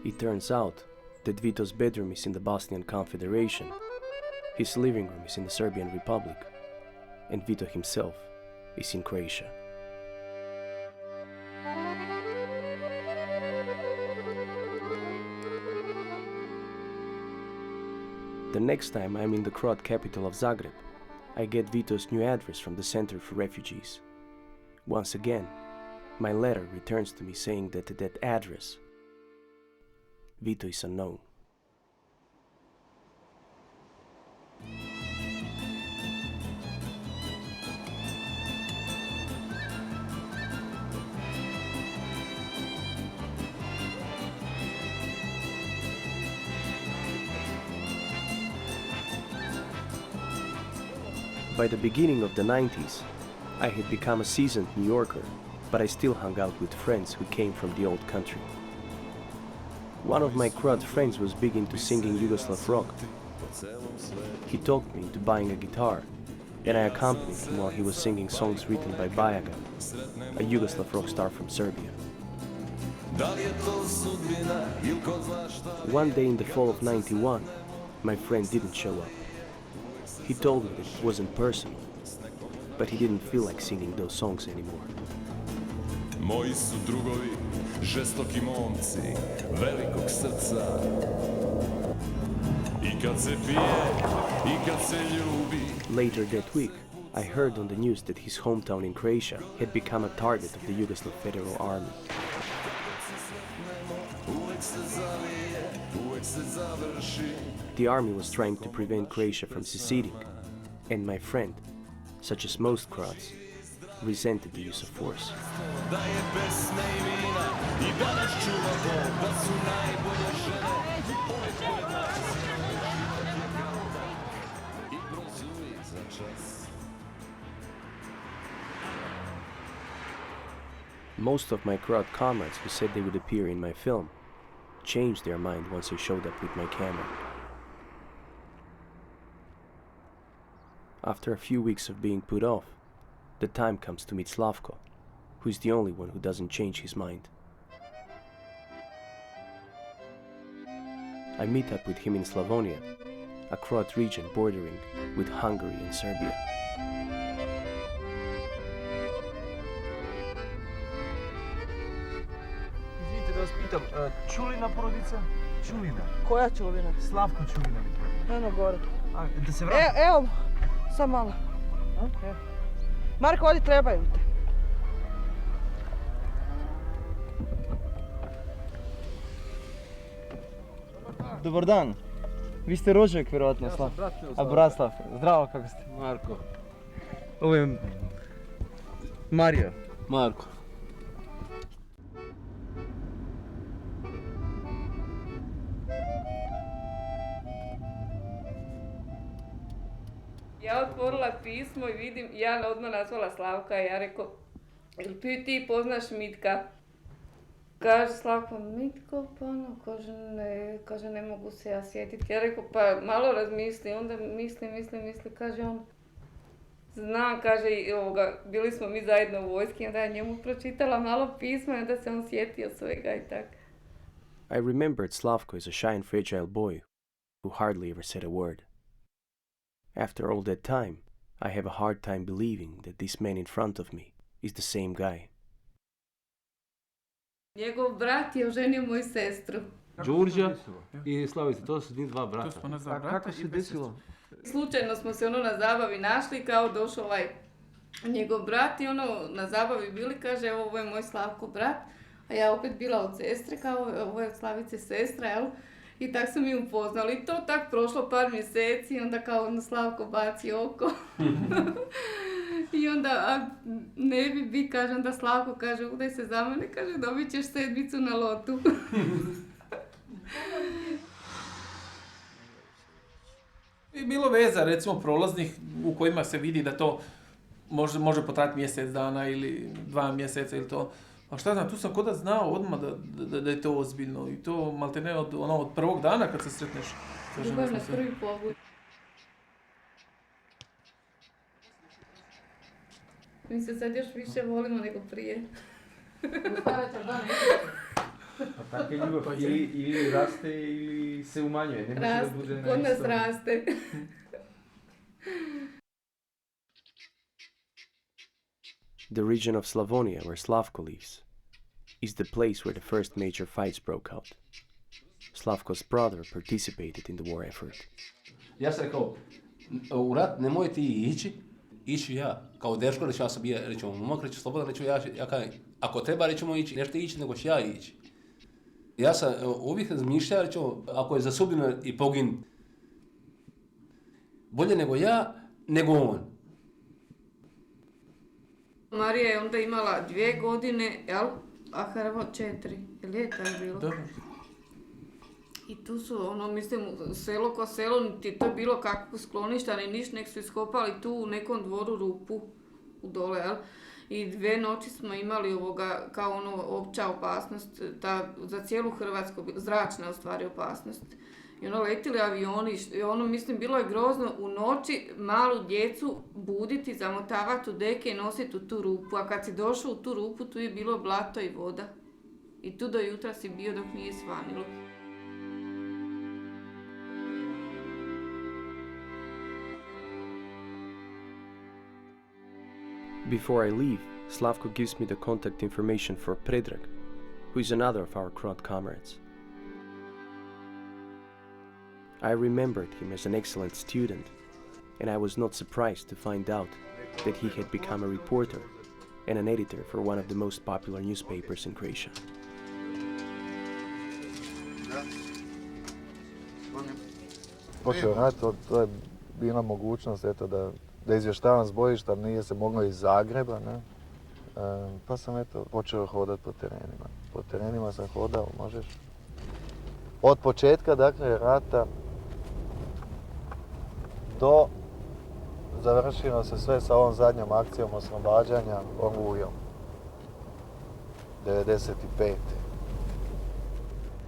It turns out that Vito's bedroom is in the Bosnian Confederation, his living room is in the Serbian Republic, and Vito himself is in Croatia. The next time I'm in the Croat capital of Zagreb, I get Vito's new address from the Center for Refugees. Once again, my letter returns to me saying that at that address, Vito is unknown. By the beginning of the 90s, I had become a seasoned New Yorker, but I still hung out with friends who came from the old country. One of my Croat friends was big into singing Yugoslav rock. He talked me into buying a guitar, and I accompanied him while he was singing songs written by Bajaga, a Yugoslav rock star from Serbia. One day in the fall of '91, my friend didn't show up. He told me that it wasn't personal, but he didn't feel like singing those songs anymore. Moji su drugovi, žestoki momci, velikog srca. I kad se pije, i kad se ljubi. Later that week, I heard on the news that his hometown in Croatia had become a target of the Yugoslav Federal Army. The army was trying to prevent Croatia from seceding, and my friend, such as most Croats, resented the use of force. Most of my Croat comrades who said they would appear in my film changed their mind once I showed up with my camera. After a few weeks of being put off, the time comes to meet Slavko, who is the only one who doesn't change his mind. I meet up with him in Slavonia, a Croat region bordering with Hungary and Serbia. Izvinite da vas pitam, Čulina porodica? Čulina. Koja Čulina? Slavko Čulina. Eno gore. A, da se vrati? Evo, sam malo. Evo. Marko, ovdje trebaju te. Dobar dan. Vi ste rođak, vjerojatno, Ja sam Slav. brat A brat Slav. Zdravo, kako ste? Marko. Ovo je Mario. Marko. Ja otvorila pismo i vidim, ja odmah nazvala Slavka i ja rekao, jel ti poznaš Mitka? Kaže Slavko, Mitko, Panov, kaže ne mogu se ja sjetiti. Ja rekao, pa malo razmisli, onda misli, kaže on, znam, kaže, bili smo mi zajedno u vojski, onda je njemu pročitala malo pismo i onda se on sjetio svega i tak. I remembered Slavko as a shy and fragile boy who hardly ever said a word. After all that time, I have a hard time believing that this man in front of me is the same guy. Njegov brat je oženio moju sestru. Đurđa i Slavica, to su dva brata. A kako se desilo? Slučajno smo se na zabavi našli, kao došao njegov brat i na zabavi bili, kaže, evo, ovo je moj Slavko brat, a ja opet bila od sestre, kao ovo je od Slavice sestra, jel? I tak su mi upoznali. I to tak prošlo par mjeseci i onda kao Slavko baci oko. I onda, ne bi, kaže, onda Slavko kaže, udaj se za mene, kaže, dobit ćeš 7 na lotu. I bilo veza, recimo, prolaznih u kojima se vidi da to može potrajati mjesec dana ili 2 mjeseca ili to. A šta znam, tu sam kod da znao odmah da je to ozbiljno i to maltene od prvog dana kad se sretneš. Ljubav na prvi pogled. Mi se sad još više volimo nego prije. Pa tako je ljubav, ili raste ili se umanjuje. Ne može da bude na kod nas istom. raste. The region of Slavonia where Slavko lives is the place where the first major fights broke out. Slavko's brother participated in the war effort. Ja sam rekao, u rat nemoj ti ići ja. Kao dečko, reći ja sam bio, rećemo, momak, reći slobodan, reći ja kažem, ako treba, rećemo ići, nešto ići, nego ću ja ići. Ja sam uvijek razmišljao, rećemo, ako je za sudbinu i pogin, bolje nego ja, nego on. Marija je onda imala 2 godine, jel? A Hrvo 4. Jel je tako bilo? Dobro. I tu su, mislim, selo ko selo, niti to je bilo kakvo skloništa, ni niš, nek su iskopali tu u nekom dvoru rupu u dole, jel? I 2 noći smo imali kao opća opasnost, za cijelu Hrvatsku, zračna u stvari opasnost. I letili avioni, mislim, bilo je grozno u noći malu djecu buditi, zamotavati u deke i nositi u tu rupu. A kad si došao u tu rupu, tu je bilo blato i voda. I tu do jutra si bio dok nije svanilo. Before I leave, Slavko gives me the contact information for Predrag, who is another of our Croat comrades. I remembered him as an excellent student, and I was not surprised to find out that he had become a reporter and an editor for one of the most popular newspapers in Croatia. Počeo rat, to je bila mogućnost eto, da izvještavam s bojišta, nije se moglo iz Zagreba, ne? Pa sam eto počeo hodati po terenima. Po terenima sam hodao, možeš. Od početka, dakle, rata do završilo se sve sa ovom zadnjom akcijom oslobađanja Olujom. 95.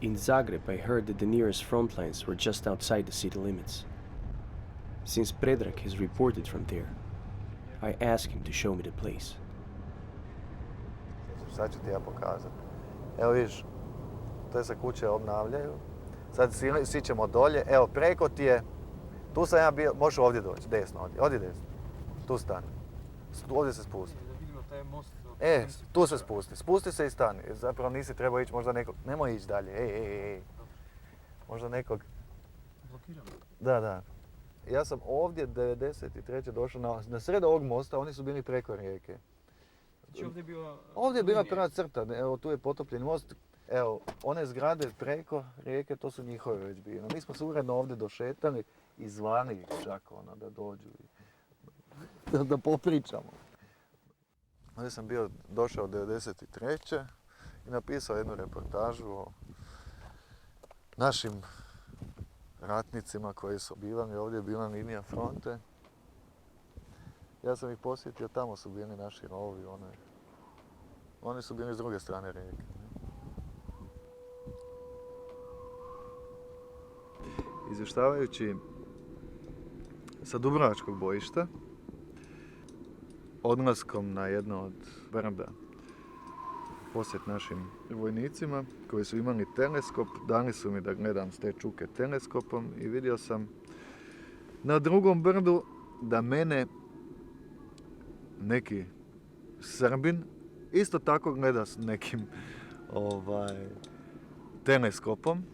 In Zagreb, I heard that the nearest front lines were just outside the city limits. Since Predrag has reported from there, I asked him to show me the place. Sad ću ti ja pokazati. Evo vidiš, te se kuće obnavljaju. Sad sićemo dolje. Evo, preko ti je, tu sam ja bio, možeš ovdje doći, desno, ovdje desno. Tu stani. Ovdje se spusti. Tu se spusti. Spusti se i stani. Zapravo nisi trebao ići možda nekog, nemoj ići dalje. Ej. Možda nekog... Blokiramo. Da. Ja sam ovdje 93. došao na sred ovog mosta, oni su bili preko rijeke. Znači ovdje je bila prva crta, evo tu je potopljen most. Evo, one zgrade preko rijeke, to su njihove već bile. Mi smo se uredno ovdje došetali i zvali ih čak da dođu i da popričamo. Ovdje sam došao 93. i napisao jednu reportažu o našim ratnicima koji su bivali. Ovdje je bila linija fronte. Ja sam ih posjetio, tamo su bili naši rovi, oni su bili s druge strane rijeke. Izvještavajući sa Dubrovačkog bojišta, odlaskom na jedno od brda posjet našim vojnicima koji su imali teleskop, dali su mi da gledam s te čuke teleskopom i vidio sam na drugom brdu da mene neki Srbin isto tako gleda s nekim teleskopom.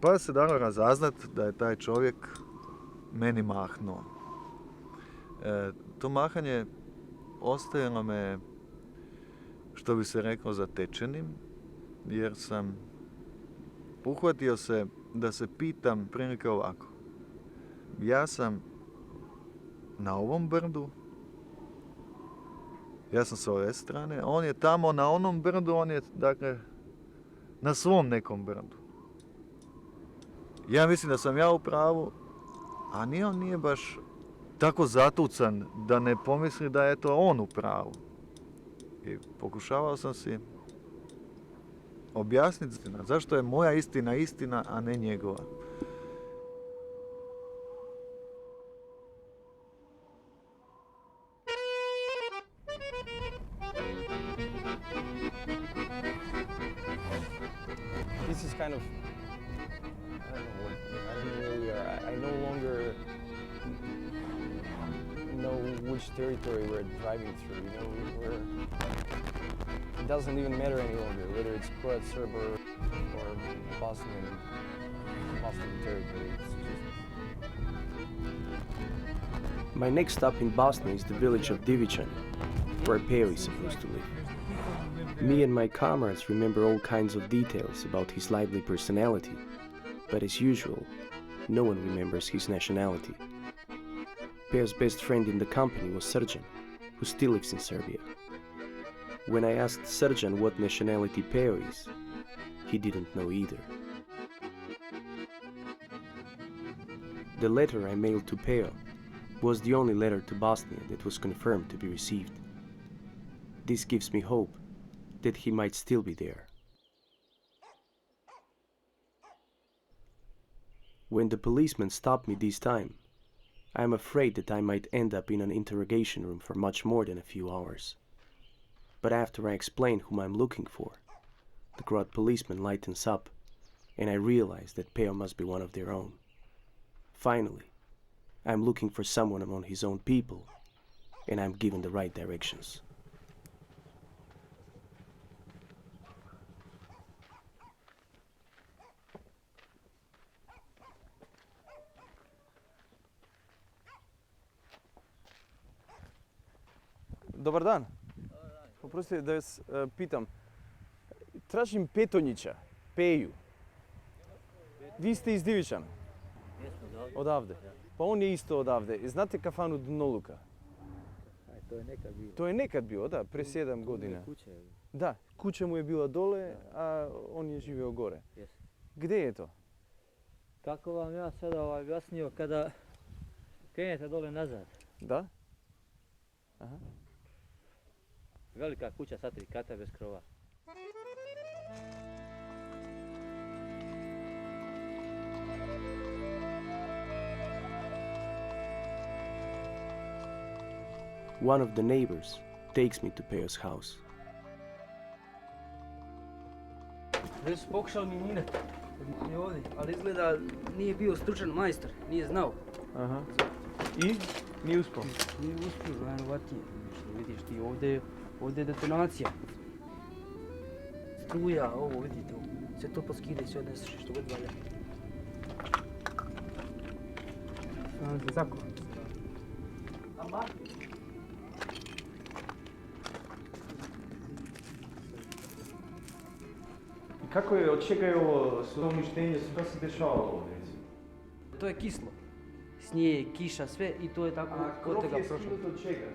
Pa se dalo razaznat da je taj čovjek meni mahnuo. To mahanje ostajalo me, što bi se reklo, zatečenim, jer sam uhvatio se da se pitam prilike ovako. Ja sam na ovom brdu, ja sam s ove strane, on je tamo na onom brdu, on je, dakle, na svom nekom brdu. Ja mislim da sam ja u pravu, a on nije baš tako zatucan da ne pomisli da je to on u pravu. I pokušavao sam si objasniti zašto je moja istina, a ne njegova. This is kind of, I don't know where we are. I no longer know which territory we're driving through, it doesn't even matter any longer whether it's Croat, Serb or Bosnian territory. My next stop in Bosnia is the village of Divičan, where Peo is supposed to live. Me and my comrades remember all kinds of details about his lively personality, but as usual, no one remembers his nationality. Peo's best friend in the company was Srđan, who still lives in Serbia. When I asked Srđan what nationality Peo is, he didn't know either. The letter I mailed to Peo was the only letter to Bosnia that was confirmed to be received. This gives me hope that he might still be there. When the policeman stopped me this time, I am afraid that I might end up in an interrogation room for much more than a few hours. But after I explain whom I'm looking for, the Croat policeman lightens up, and I realize that Peo must be one of their own. Finally, I'm looking for someone among his own people, and I'm given the right directions. Dobar dan. Oprostite da vas pitam. Tražim Petonjića, Peju. Vi ste iz Divičana? Odavde. Pa on je isto odavde. Znate kafanu Dnoluka? To je nekad bilo. To je nekad bilo, da, pre 7 godina. Da, kuća mu je bila dole, a on je živio gore. Gdje je to? Kako vam ja sada objasnio kada krenete dole nazad? Da? Aha. Velika kuća sa 3 kata bez krova. One of the neighbors takes me to Peo's house. Već su pokušali mi minati ovdje, ali izgleda nije bio stručan majstor, nije znao. Aha. I? Nije uspio? Nije uspio, najnovatije. Vidiš ti, ovdje je detonacija. Struja, ovo vidite, sve to poskide, sve odneseš što god valja. Sam se zako. I kako je, od čega je ovo uništenje, što se dešavalo ovdje? To je kislo. Snijeg, kiša, sve i to je tako od toga prošlo. A krov je skinuto od čega?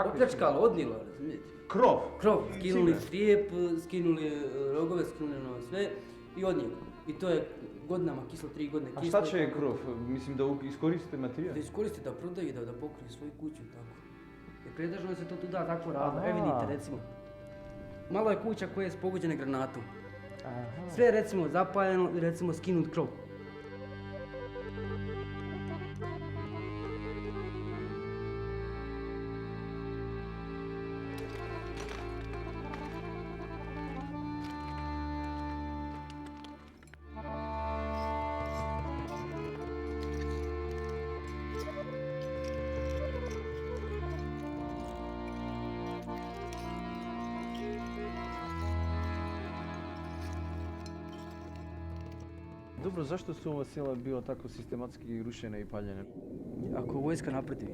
Opljačkalo, odnilo, razumijete? Krov? Krov, skinuli strijep, skinuli rogove, skinuli sve i odnijelo. I to je godinama kislo, 3 godine kislo. A šta će krov? Mislim da iskoristite materijal? Da iskoristite, da prodaju, da pokriju svoju kuću i tako. Jer pretežno se to tu da tako radno. Evo vidite recimo. Malo je kuća koje su pogođene granatom. Sve je recimo zapaljeno i recimo skinut krov. Dobro, zašto su ova sela bila tako sistematski rušene i paljene? Ako vojska napredi,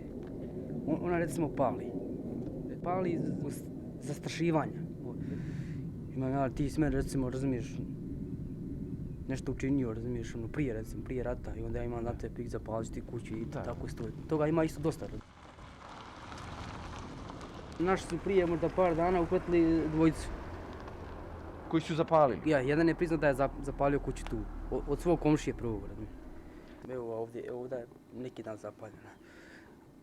ona recimo pali. Pali iz zastrašivanja. Imam ja, ti si meni recimo, razumiješ, nešto učinio, razumiješ, ono prije recimo, prije rata i onda ja imam na te pik zapaliti kuću i tako stoji. Toga ima isto dosta. Naši su prije možda par dana uhvatili dvojicu. Koji su zapalili? Ja, jedan je priznao da je zapalio kuću tu, od svog komšije prvog. Evo ovdje je neki dan zapaljena.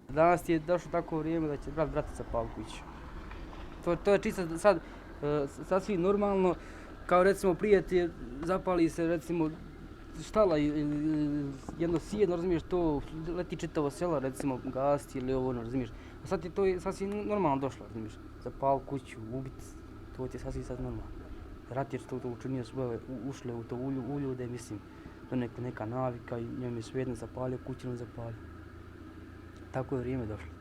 Danas je došlo tako vrijeme da će brat zapaliti kuću. To je čisto sad sasvim normalno, kao recimo prije ti zapali se recimo štala ili jedno sjeno, razumiješ, to leti čitavo selo, recimo gasti ili ovo, razumiješ. A sad je to sasvim normalno došlo, razumiješ, zapal kuću, ubit, to ti je sasvim sad normalno. Rat je to učinio svoje, ušle u to u ljude, mislim, to neka navika i njom je svejedno zapalio, kućinu zapalio. Tako je vrijeme došlo.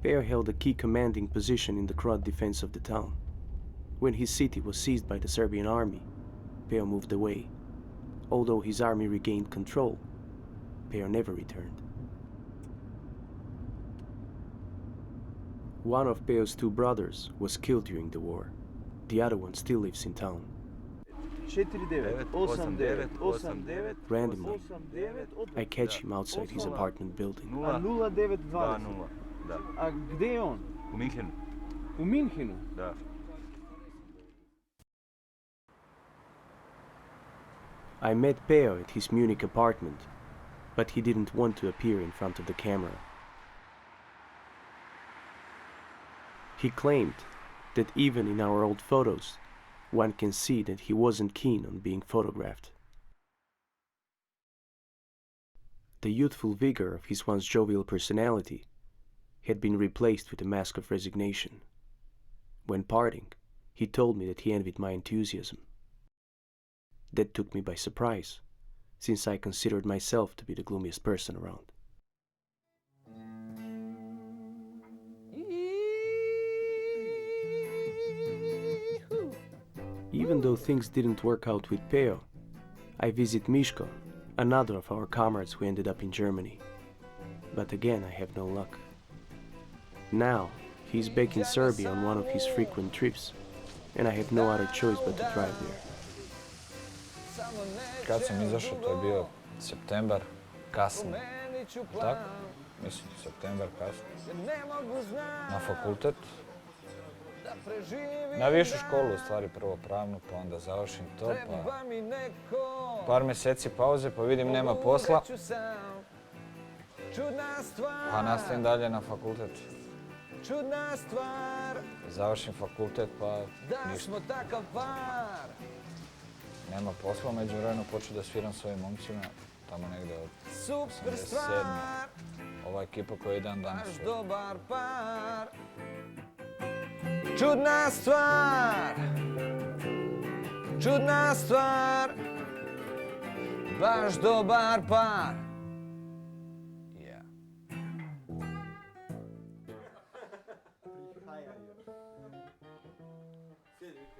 Peo held a key commanding position in the Croat defense of the town. When his city was seized by the Serbian army, Peo moved away. Although his army regained control, Peo never returned. One of Peo's 2 brothers was killed during the war. The other one still lives in town. 498989. Randomly, I catch him outside his apartment building. 0920. Da. A gdje je on? U Minhenu. U Minhenu? Da. I met Peo at his Munich apartment, but he didn't want to appear in front of the camera. He claimed that even in our old photos, one can see that he wasn't keen on being photographed. The youthful vigor of his once jovial personality had been replaced with a mask of resignation. When parting, he told me that he envied my enthusiasm. That took me by surprise, since I considered myself to be the gloomiest person around. Even though things didn't work out with Peo, I visit Mitko, another of our comrades who ended up in Germany. but again I have no luck. Now, he's back in Serbia on one of his frequent trips, and I have no other choice but to drive there. Kad sam izašao, to je bio septembar, kasno. Tako? Mislim, septembar, kasno. Na fakultet. Na višu školu, u stvari, prvo pravnu, pa onda završim to, pa par mjeseci pauze, pa vidim nema posla. Pa nastavim dalje na fakultet. Završim fakultet, pa ništa. Nema posla, međuvremenu počeo da sviram s ovim momcima, tamo negde od 87. Ova ekipa koja je dan danas. Čudna stvar, čudna stvar, baš dobar par.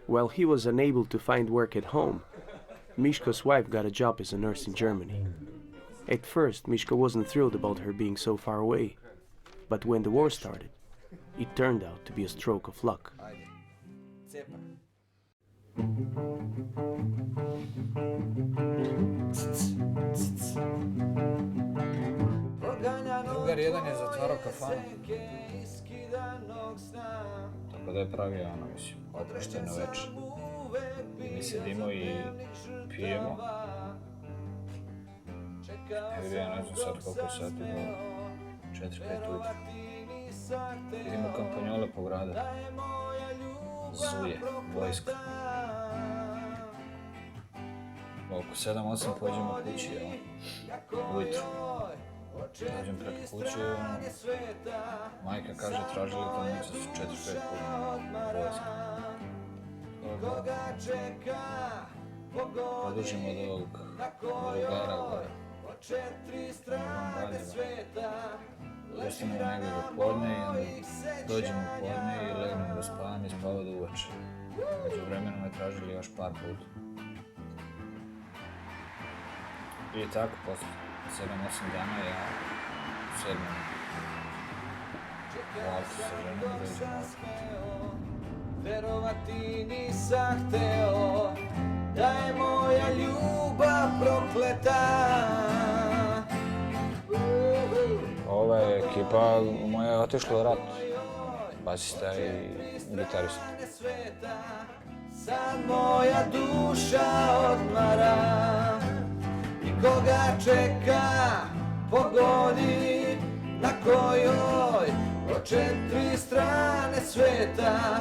While he was unable to find work at home, Mishko's wife got a job as a nurse in Germany. At first, Mishko wasn't thrilled about her being so far away, but when the war started, it turned out to be a stroke of luck. Drugar jedan je zatvarao kafanu. Tako da je pravio mislim, oprošteno večer. Mi sedimo i pijemo. Ja ne znam sad koliko je sati, do 4-5 ujutru. Vidimo kampanjole po gradu. Zuje, vojska. Oko 7-8 pođemo kući, ujutru. Dođem preko kuću, majka kaže tražili to noća su 4-5 puta vojska. Podužimo od ovog drugara gore. Pustimo negdje do podne i onda dođemo u podne i legnemo da spavam i spava do uveče. Među vremenu me tražili još par puta. I tako, posle 7-8 dana ja sednem u auto sa ženom i dođem u auto. Verovati nisam hteo da je moja ljubav prokleta. Ova je ekipa moja je otišla u rat. Basista i gitarista. Sad moja duša odmara i koga čeka pogodi na kojoj od 4 strane sveta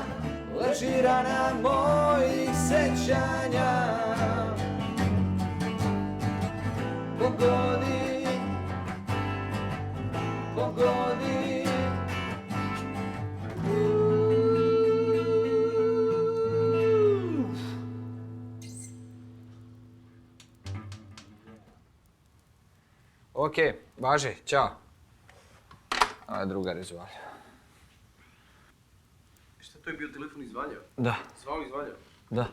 leži rana mojih sećanja. Pogodi, pogodi. Okej, važi, ćao. Ovo je drugar iz Valja. Šta, to je bio telefon iz Valja? Da. Zvao iz Valja? Da.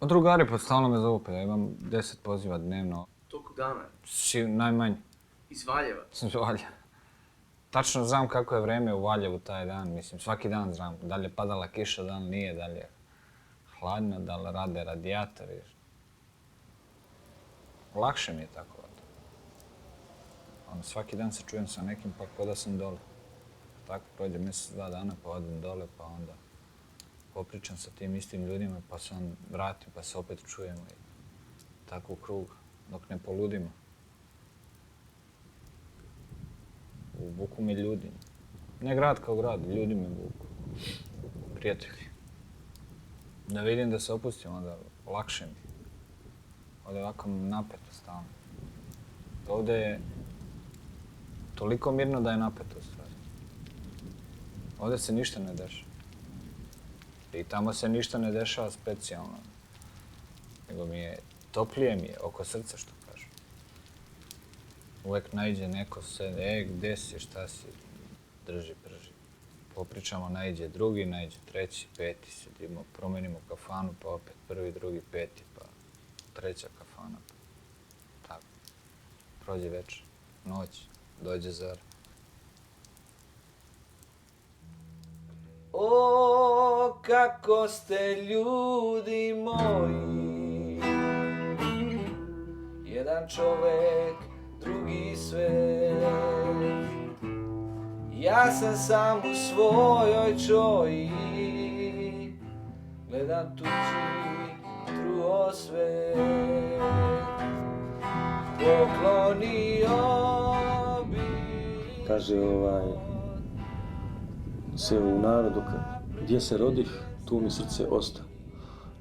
Drugari pa stalno me zovu, pa ja imam 10 poziva dnevno. Toliko dana? Najmanje. Iz Valjeva? Iz Valja. Tačno znam kako je vreme u Valjevu taj dan, mislim, svaki dan znam. Da li je padala kiša, da li nije, da li je hladno, da li rade radijatori. Lakše mi je tako. Onda svaki dan se čujem sa nekim, pa ko da sam dole. Tako prođe mjesec, 2 dana, pa odem dole, pa onda popričam sa tim istim ljudima, pa se on vratim, pa se opet čujemo i tako u krug, dok ne poludimo. Vuku mi ljudi. Ne grad kao grad, ljudi me vuku. Prijatelji. Da vidim da se opustim, onda lakše mi. Ovdje je ovako napeto stalno. Ovdje je toliko mirno da je napeto u stvari. Ovdje se ništa ne dešava. I tamo se ništa ne dešava specijalno. Nego mi je, toplije mi je oko srca, što kažem. Uvijek naiđe neko se, gde si, šta si, drži, prži. Popričamo, naiđe drugi, naiđe treći, peti, sedimo, promenimo kafanu, pa opet prvi, drugi, peti, pa treća kafana. Tako. Prođe večer. Noć, dođe zar. O, kako ste ljudi moji, jedan čovek, drugi svet. Ja sam sam u svojoj čoji, gledam tuđi truo svet. Poklonio bi... Kaže se u narodu, gdje se rodih, tu mi srce osta.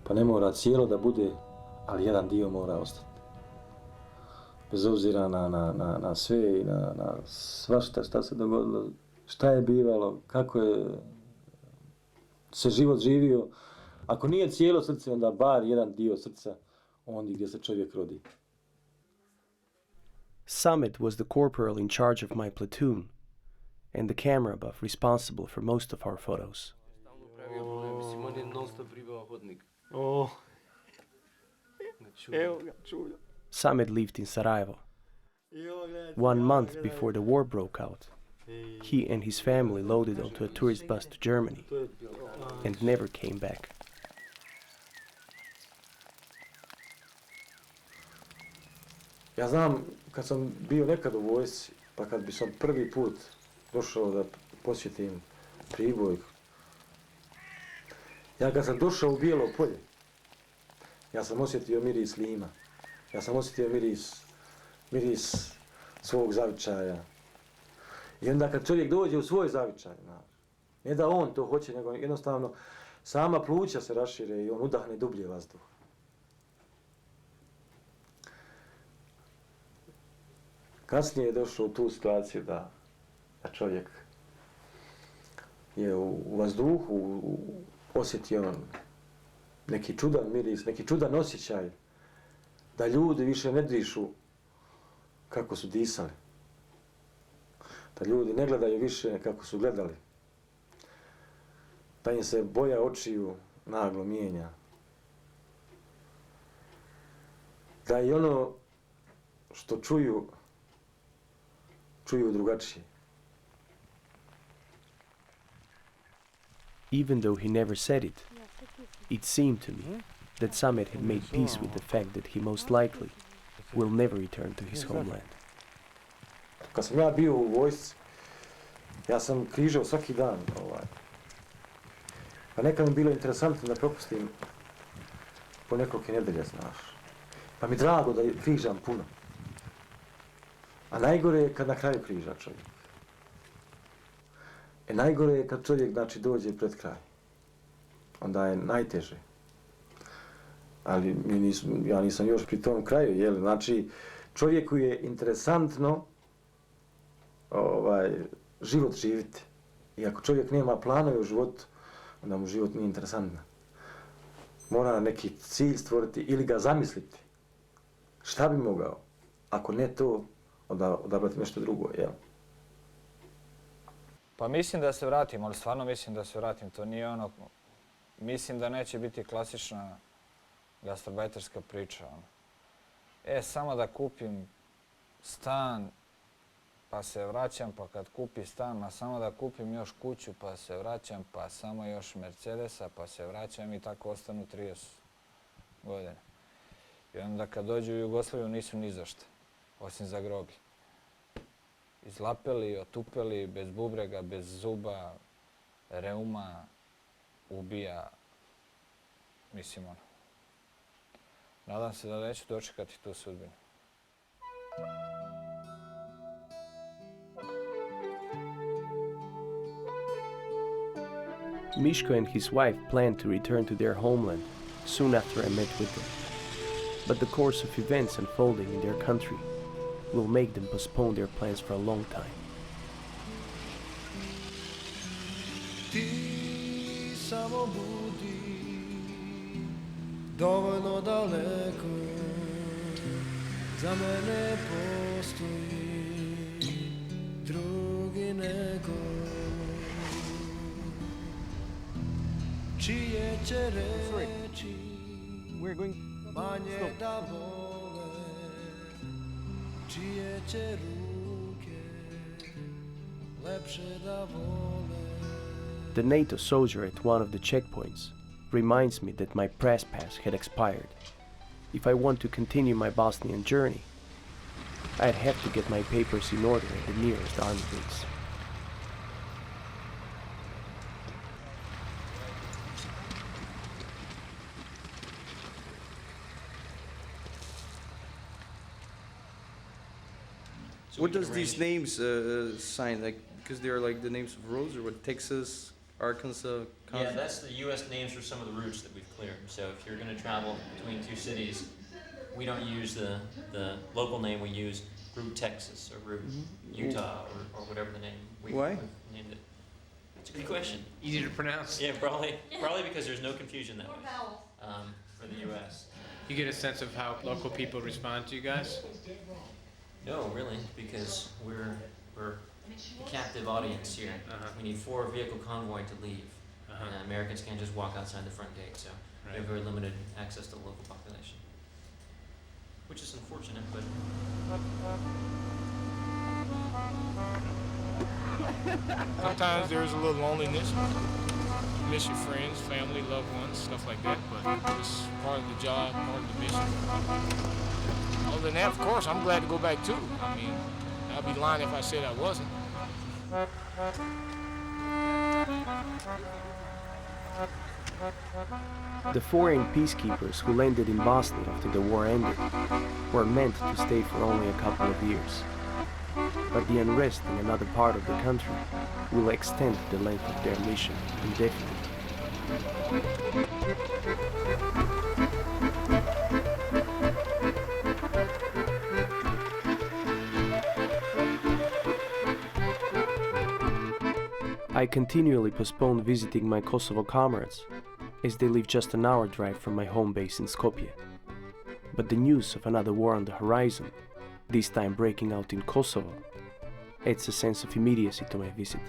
Pa ne mora cijelo da bude, ali jedan dio mora ostati. Bez obzira na sve i na svašta šta se dogodilo, šta je bivalo, kako je se život živio. Ako nije cijelo srce, onda bar jedan dio srca, ondje gdje se čovjek rodi. Summit was the corporal in charge of my platoon, and the camera buff responsible for most of our photos. Summit lived in Sarajevo. 1 month before the war broke out, he and his family loaded onto a tourist bus to Germany and never came back. Ja znam, kad sam bio nekad u vojsci, pa kad bi sam prvi put došao da posjetim Priboj, ja kad sam došao u Bijelo polje, ja sam osjetio miris lima, ja sam osjetio miris svog zavičaja. I onda kad čovjek dođe u svoj zavičaj, ne da on to hoće, nego jednostavno sama pluća se rašire i on udahne dublje vazduh. Kasnije je došao u tu situaciju da čovjek je u vazduhu osjetio neki čudan miris, neki čudan osjećaj da ljudi više ne dišu kako su disali. Da ljudi ne gledaju više kako su gledali. Da im se boja očiju naglo mijenja. Da i ono što čuju drugačije. Even though he never said it, it seemed to me that Summit had made peace with the fact that he most likely will never return to his homeland. Kad sam ja bio u vojsci, ja sam križao svaki dan. Pa nekad mi bilo interesantno da propustim po nekoliko nedelja, znaš. Pa mi drago da križam puno. A najgore je kad na kraju križa čovjek. Najgore je kad čovjek, znači, dođe pred kraj. Onda je najteže. Ali ja nisam još pri tom kraju, jel? Znači, čovjeku je interesantno život živjeti. I ako čovjek nema planove u životu, onda mu život nije interesantan. Mora neki cilj stvoriti ili ga zamisliti. Šta bi mogao? Ako ne to, odabrati nešto drugo, jel? Pa mislim da se vratim, ali stvarno mislim da se vratim. To nije ono... Mislim da neće biti klasična gastrobajterska priča. Samo da kupim stan, pa se vraćam, pa kad kupi stan, samo da kupim još kuću, pa se vraćam, pa samo još Mercedesa, pa se vraćam i tako ostanu 30 godina. I onda kad dođu u Jugoslaviju nisu ni za šta, osim za groblje. Izlapeli, otupeli, bez bubrega, bez zuba, reuma, ubija, mislim ono. Nadam se da neću dočekati tu sudbinu. Mitko and his wife planned to return to their homeland soon after I met with them. But the course of events unfolding in their country will make them postpone their plans for a long time. Ti samo budi dovoljno daleko, za mene postoji drugi neko, čije će reći manje da vole, čije će ruke The NATO soldier at one of the checkpoints reminds me that my press pass had expired. If I want to continue my Bosnian journey, I'd have to get my papers in order at the nearest army base. What does these names sign? Like, because they're like the names of roads, or what? Texas, Arkansas, Yeah, that's the U.S. names for some of the routes that we've cleared. So if you're going to travel between two cities, we don't use the local name. We use Route Texas or Route Utah or whatever the name we've named it. It's a good question. Easy to pronounce. Yeah, probably because there's no confusion that way for the U.S. You get a sense of how local people respond to you guys? No, really, because we're a captive audience here. We need 4 vehicle convoy to leave. And Americans can't just walk outside the front gate, so we have very limited access to the local population. Which is unfortunate, but... Sometimes there's a little loneliness. You miss your friends, family, loved ones, stuff like that, but it's part of the job, part of the mission. Other than that, of course, I'm glad to go back too. I mean, I'd be lying if I said I wasn't. The foreign peacekeepers who landed in Bosnia after the war ended were meant to stay for only a couple of years. But the unrest in another part of the country will extend the length of their mission indefinitely. I continually postpone visiting my Kosovo comrades, as they live just an hour drive from my home base in Skopje. But the news of another war on the horizon, this time breaking out in Kosovo, adds a sense of immediacy to my visit.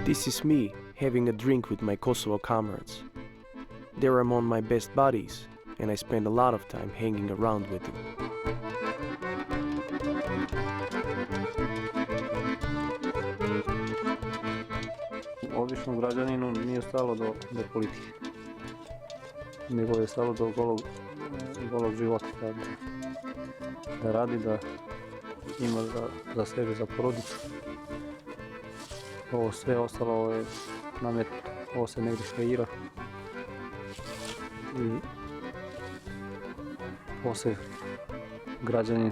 This is me having a drink with my Kosovo comrades. They're among my best buddies, and I spend a lot of time hanging around with them. Običnom građaninu nije stalo do politike, nego je stalo do golog života, da radi, da ima za sebe, za porodicu. Ovo sve ostalo je nametnuto, ovo se negdje kreira i ovo se građanin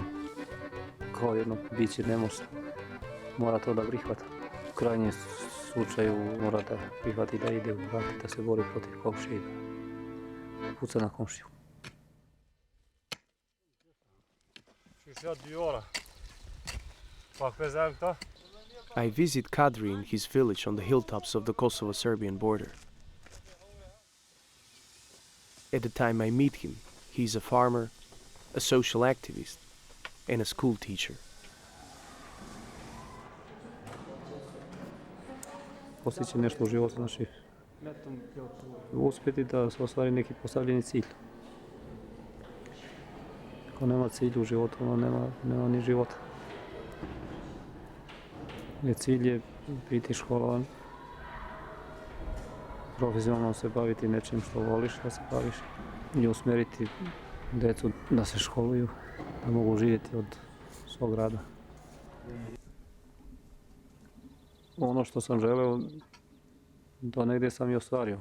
kao jedno biće nemoćno mora to da prihvata. U krajnjem slučaju mora da prihvati da ide u rat, da se bori protiv komšije, da puca na komšiju. I visit Kadri in his village on the hilltops of the Kosovo-Serbian border. At the time I meet him, he is a farmer, a social activist, and a school teacher. Postići nešto u životu, znači uspjeti da se ostvari neki postavljeni cilj. Ako nema cilja u životu, ono nema ni života. Jer cilj je biti školovan, profesionalno se baviti nečim što voliš da se baviš i usmjeriti djecu da se školuju, da mogu živjeti od svog rada. Ono što sam želeo, do negdje sam i ostvario.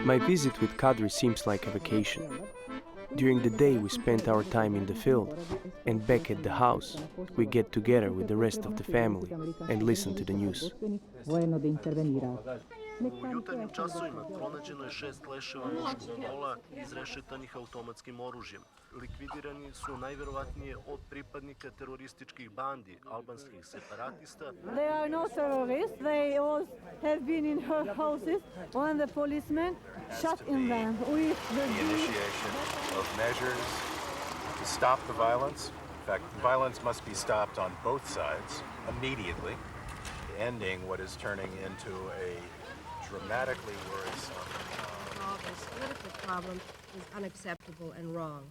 My visit with Kadri seems like a vacation. During the day we spend our time in the field, and back at the house we get together with the rest of the family and listen to the news. U jutarnjim časovima pronađeno je 6 leševa muškog pola izrešetanih automatskim oružjem. Likvidirani su najverovatnije od pripadnika terorističkih bandi, albanskih separatista. They are no terrorists. They all have been in her houses when the policemen shot in them with the initiation of measures to stop the violence. In fact, the violence must be stopped on both sides. immediately, ending what is turning into a dramatically worrisome. All this political problem is unacceptable and wrong.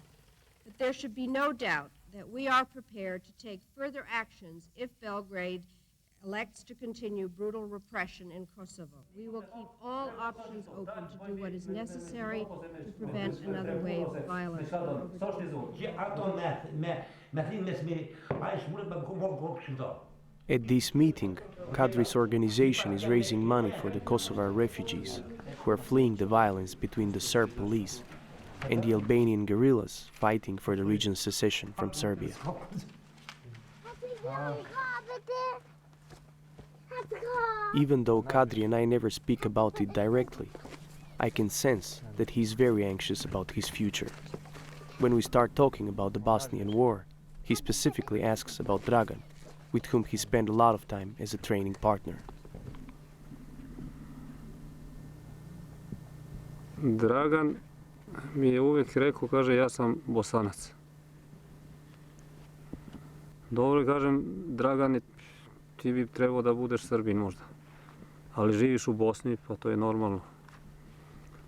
But there should be no doubt that we are prepared to take further actions if Belgrade elects to continue brutal repression in Kosovo. We will keep all options open to do what is necessary to prevent another wave of violence. At this meeting, Kadri's organization is raising money for the Kosovar refugees who are fleeing the violence between the Serb police and the Albanian guerrillas fighting for the region's secession from Serbia. Even though Kadri and I never speak about it directly, I can sense that he's very anxious about his future. When we start talking about the Bosnian War, he specifically asks about Dragan, with whom he spent a lot of time as a training partner. Dragan mi je uvijek rekao, kaže, ja sam Bosanac. Dobro, kažem, Dragane, ti bi trebao da budeš Srbin možda. Ali živiš u Bosni, pa to je normalno.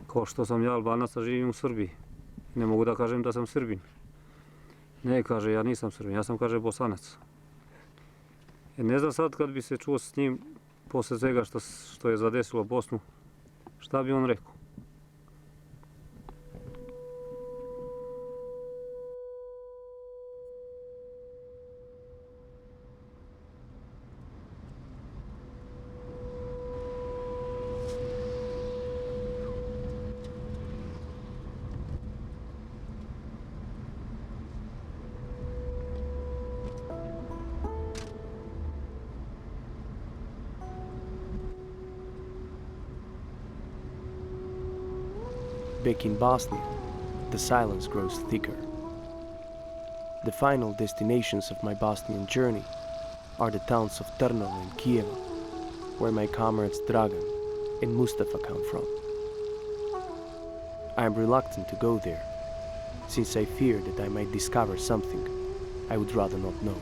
Kao što sam ja Albanac, a živim u Srbiji. Ne mogu da kažem da sam Srbin. Ne, kaže, ja nisam Srbin, ja sam, kaže, Bosanac. Ne znam sad kad bi se čuo s njim, posle svega što je zadesilo Bosnu, šta bi on rekao? Back in Bosnia, the silence grows thicker. The final destinations of my Bosnian journey are the towns of Trnovo and Kijevo, where my comrades Dragan and Mustafa come from. I am reluctant to go there, since I fear that I might discover something I would rather not know.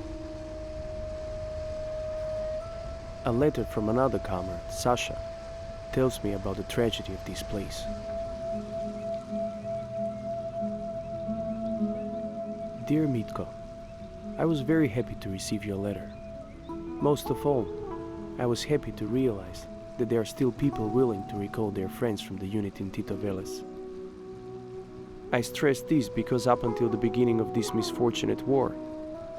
A letter from another comrade, Sasha, tells me about the tragedy of this place. Dear Mitko, I was very happy to receive your letter. Most of all, I was happy to realize that there are still people willing to recall their friends from the unit in Tito Veles. I stress this because up until the beginning of this misfortunate war,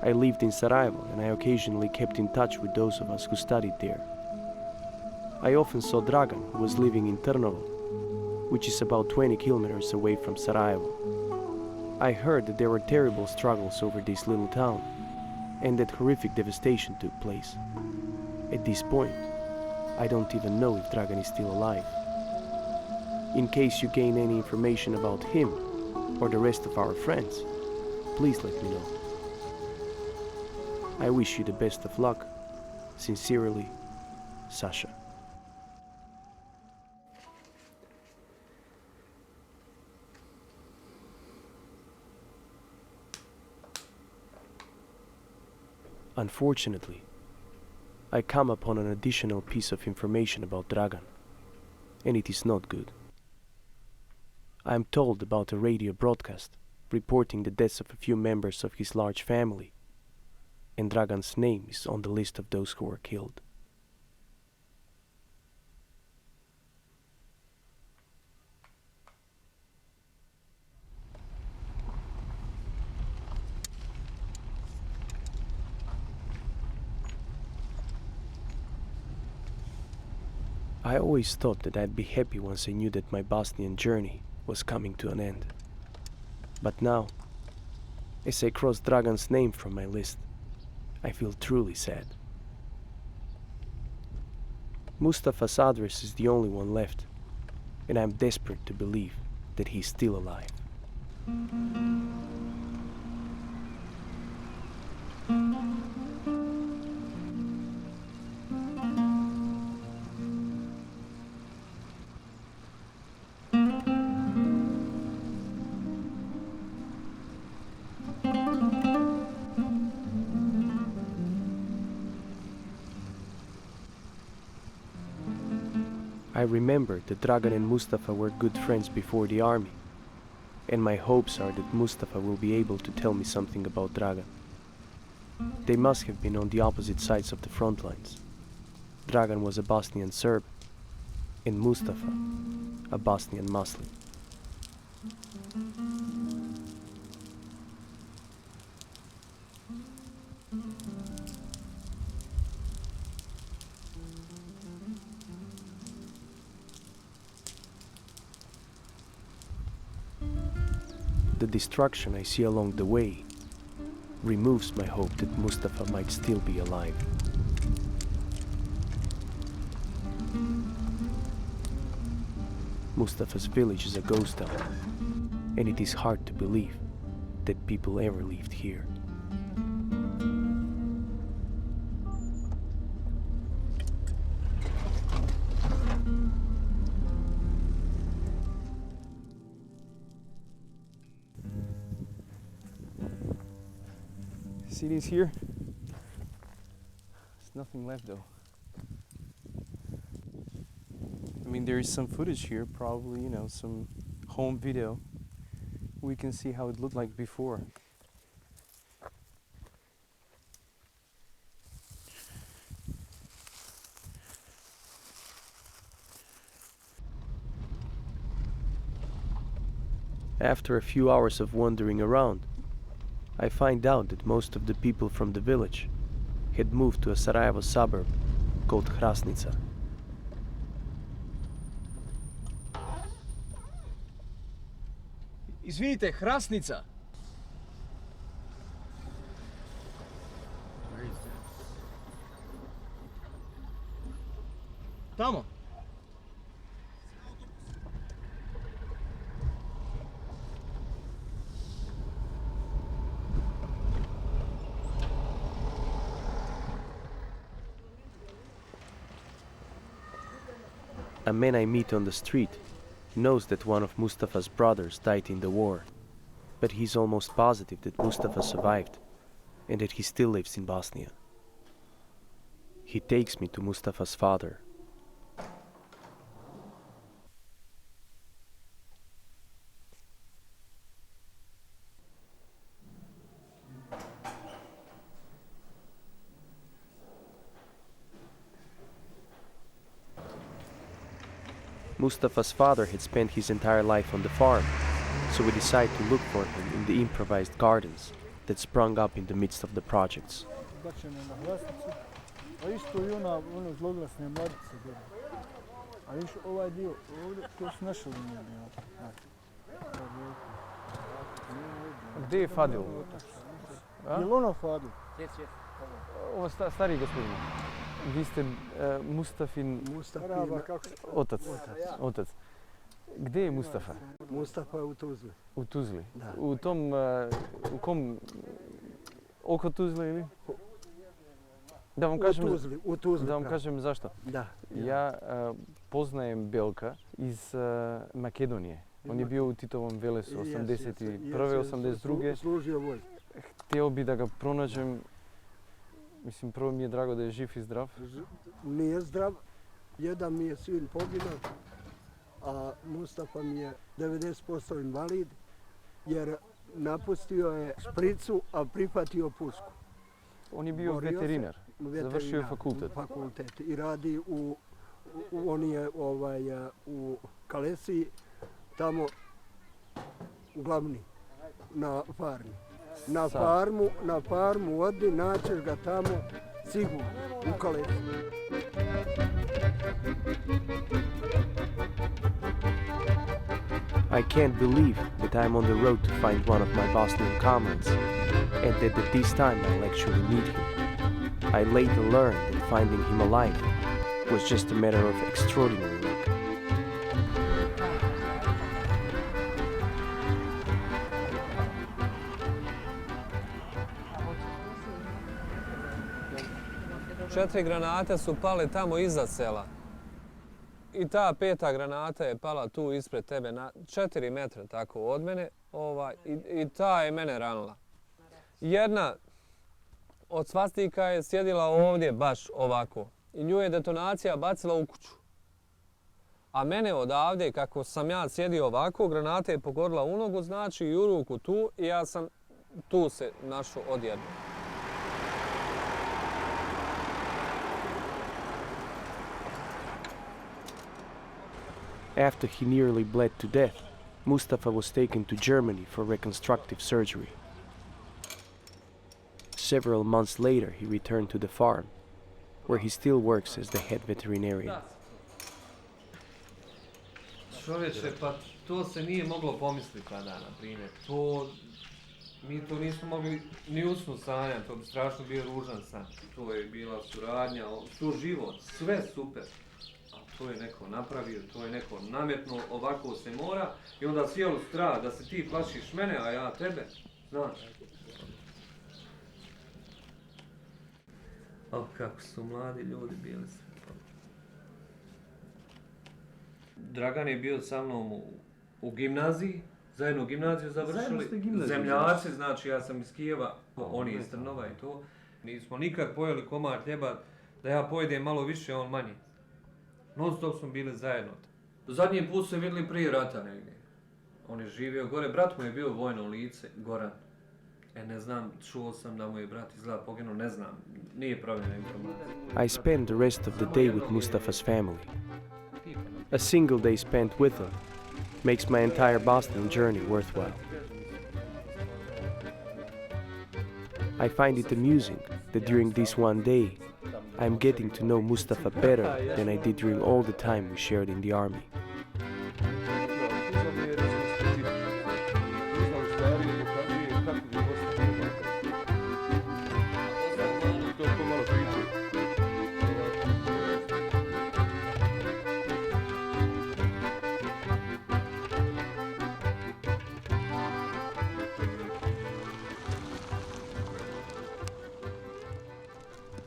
I lived in Sarajevo and I occasionally kept in touch with those of us who studied there. I often saw Dragan, who was living in Trnovo, which is about 20 kilometers away from Sarajevo. I heard that there were terrible struggles over this little town and that horrific devastation took place. At this point, I don't even know if Dragan is still alive. In case you gain any information about him or the rest of our friends, please let me know. I wish you the best of luck. Sincerely, Sasha. Unfortunately, I come upon an additional piece of information about Dragan, and it is not good. I am told about a radio broadcast reporting the deaths of a few members of his large family, and Dragan's name is on the list of those who were killed. I always thought that I'd be happy once I knew that my Bosnian journey was coming to an end. But now, as I cross Dragan's name from my list, I feel truly sad. Mustafa's address is the only one left, and I'm desperate to believe that he's still alive. remember that Dragan and Mustafa were good friends before the army, and my hopes are that Mustafa will be able to tell me something about Dragan. They must have been on the opposite sides of the front lines. Dragan was a Bosnian Serb, and Mustafa a Bosnian Muslim. The destruction I see along the way removes my hope that Mustafa might still be alive. Mustafa's village is a ghost town, and it is hard to believe that people ever lived here. See these here? There's nothing left though. I mean, there is some footage here, probably, you know, some home video. We can see how it looked like before. After a few hours of wandering around, I find out that most of the people from the village had moved to a Sarajevo suburb called Hrasnica. Izvinite, Hrasnica! Tamo. A man I meet on the street knows that one of Mustafa's brothers died in the war, but he's almost positive that Mustafa survived and that he still lives in Bosnia. He takes me to Mustafa's father. Mustafa's father had spent his entire life on the farm, so we decided to look for him in the improvised gardens that sprung up in the midst of the projects. Gdje je Fadil? Je li ono Fadil? Ovo stari gospodin. Vi ste Mustafin otac. Gdje je Mustafa? Mustafa je u Tuzli. U Tuzli? Da. U tom, u kom, oko Tuzle ili? Da vam kažem, u Tuzli, da vam kažem zašto. Da. Ja poznajem Belka iz Makedonije. On je bio u Titovom Velesu 81. 82. Služio vojsku. Htio bi da ga pronađem. Mislim, prvo mi je drago da je živ i zdrav. Nije zdrav. Jedan mi je sin poginao, a Mustafa mi je 90% invalid, jer napustio je špricu, a prihvatio pusku. On je bio veterinar. Završio je fakultet. I radi on je u Kalesiji, tamo glavni, na farmi. Na farmu odi, naćeš ga tamo sigurno, u Kalesiji. I can't believe that I'm on the road to find one of my Bosnian comrades, and that at this time I'll actually meet him. I later learned that finding him alive was just a matter of extraordinary luck. Četiri granate su pale tamo iza sela. I ta peta granata je pala tu ispred tebe, na 4 metra tako od mene. I ta je mene ranila. Jedna od svastika je sjedila ovdje baš ovako. I nju je detonacija bacila u kuću. A mene odavde, kako sam ja sjedio ovako, granata je pogodila u nogu, znači i u ruku tu, i ja sam tu se našao odjedno. After he nearly bled to death, Mustafa was taken to Germany for reconstructive surgery. Several months later, he returned to the farm, where he still works as the head veterinarian. Čovječe, pa to se nije moglo pomisliti tada, na primjer. Mi to nismo mogli ni usnu sanjati, to bi strašno bio ružan san. To je bila suradnja, to život, sve super. A to je neko napravio, to je neko nametnuo, ovako se mora. I onda sjelo strah da se ti plašiš mene, a ja tebe, znaš. O, kako su mladi ljudi bili sve. Dragan je bio sa mnom u gimnaziji, zajedno gimnaziju završili, zemljaci, znači ja sam iz Kijeva, oni iz Trnova i to. Nismo nikad pojeli komad hljeba, da ja pojedem malo više, on manje. Non stop smo bili zajedno. Zadnji put se vidjeli prije rata negdje. On je živio gore, brat mu je bio vojno lice, Goran. Ne znam, čuo sam da mu je brat izgleda poginuo, ne znam, nije pravilna informacija. I spent the rest of the day with Mustafa's family. A single day spent with them makes my entire Bosnian journey worthwhile. I find it amusing that during this one day, I'm getting to know Mustafa better than I did during all the time we shared in the army.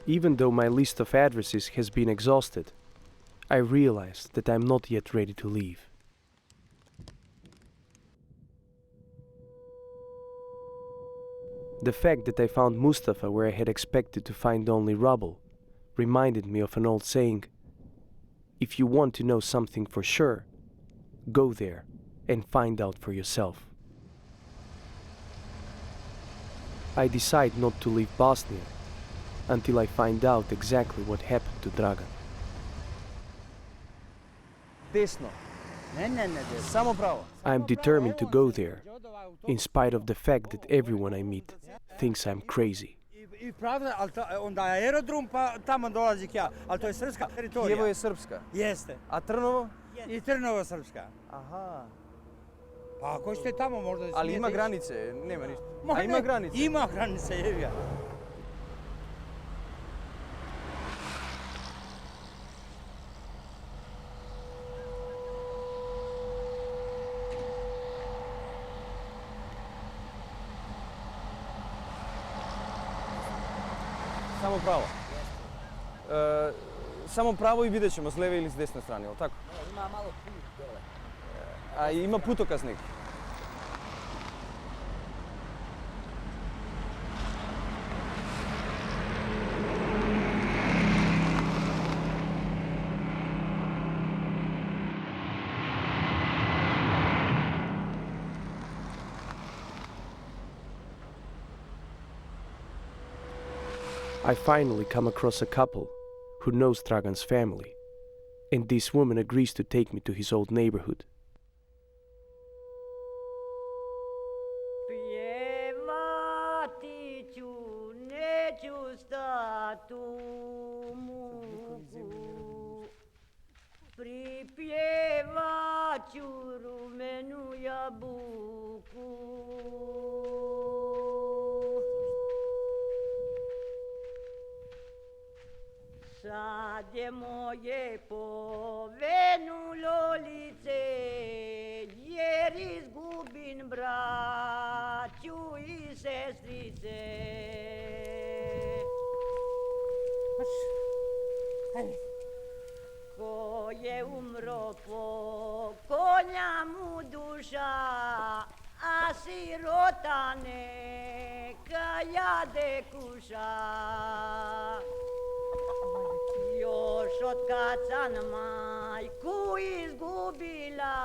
Even though my list of addresses has been exhausted, I realize that I'm not yet ready to leave. The fact that I found Mustafa where I had expected to find only rubble reminded me of an old saying: if you want to know something for sure, go there and find out for yourself. I decide not to leave Bosnia until I find out exactly what happened to Dragan. Desno. Samo pravo. I am determined to go there, in spite of the fact that everyone I meet thinks I'm crazy. I pravda, ali onda aerodrom, pa tamo dolazi ja, ali to je srpska teritorija. Kijevo je srpska? Jeste. A Trnovo? I Trnovo srpska. Aha. Pa ako ćete tamo možda smijete. Ali ima granice, nema ništa. A ima granice? Ima granice, jevi ga. Samo pravo. Samo pravo i vidjet ćemo s lijeve ili s desne strane, ali tako? Ima malo put dole. A ima putokaz neki? I finally come across a couple who knows Dragan's family, and this woman agrees to take me to his old neighborhood. Pjevati ću, neću stati u muku, pripjevat ću rumenu jabuku. Sad je moje povenulo lice, jer izgubim braću i sestrice. Ko je umro po konja mu duša, a sirota neka jade kuša. Još od kad sam majku izgubila,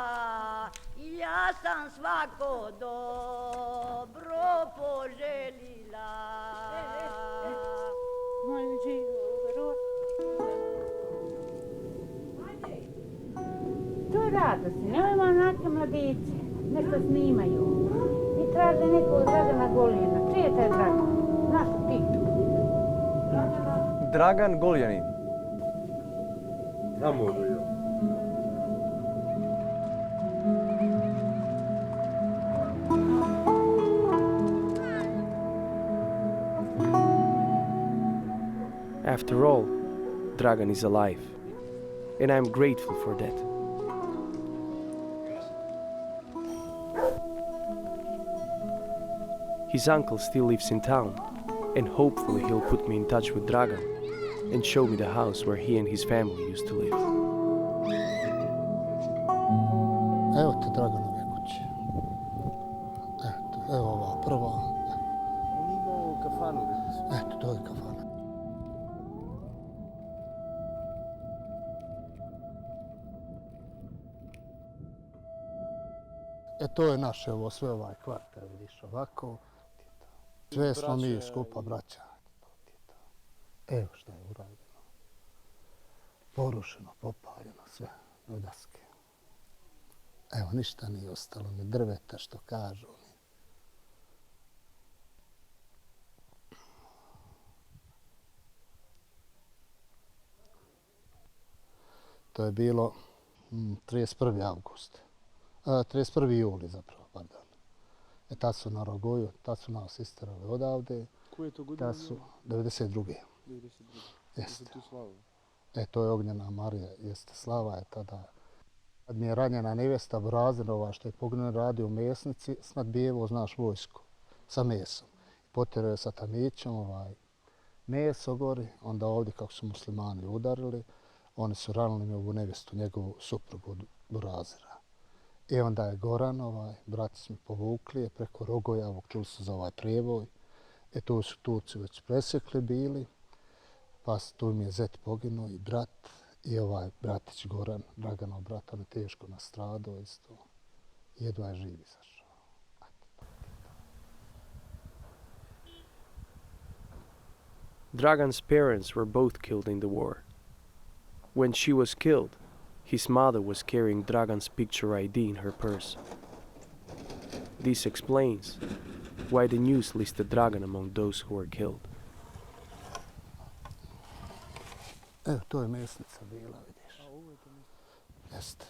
ja sam svako dobro poželila. To je radost, nemojmo onake mladice, nešto snimaju i traže nekog Dragana Golijana. Čiji je taj Dragan? Znaš li ti? Dragan Goljanin. After all, Dragan is alive, and I am grateful for that. His uncle still lives in town, and hopefully he'll put me in touch with Dragan and show me the house where he and his family used to live. Evo ti Draganove kuće. Eto, evo ova prva. On imao kafanu. Eto, to je kafana. To je naše, ovo sve ovaj kvart, vidiš ovako. Sve smo mi skupa braća. Evo što je urađeno. Porušeno, popaljeno, sve u daske. Evo, ništa nije ostalo, ni drveta što kažu. To je bilo 31. avgust. 31. juli zapravo, pardon. Tad su na Rogoju, tad su nas isterali odavde. Koje je to godine? Tad su 92. 92. Jeste. Tu slavu. To je Ognjena Marija, jeste. Slava je tada. Kad mi je ranjena nevesta Brazinova što je poginuo radio u mesnici, snadbijevo, znaš, vojsku sa mesom. Potjerao je sa tamićem meso gori, onda ovdje kako su muslimani udarili, oni su ranili mi ovu nevestu, njegovu suprugu od Burazira. I onda je Goran, brati su mi povukli je preko Rogojavog, čuli su za ovaj prijevoj. Tu su Turci već presjekli bili, pa tu mi je zet poginuo i brat. I ovaj bratić Goran, Draganov brat, on je teško nastradao isto. Jedva je živ izašao. Dragan's parents were both killed in the war. When she was killed, his mother was carrying Dragan's picture ID in her purse. This explains why the news listed Dragan among those who were killed. Evo, to je mesnica bila, vidiš. Jeste.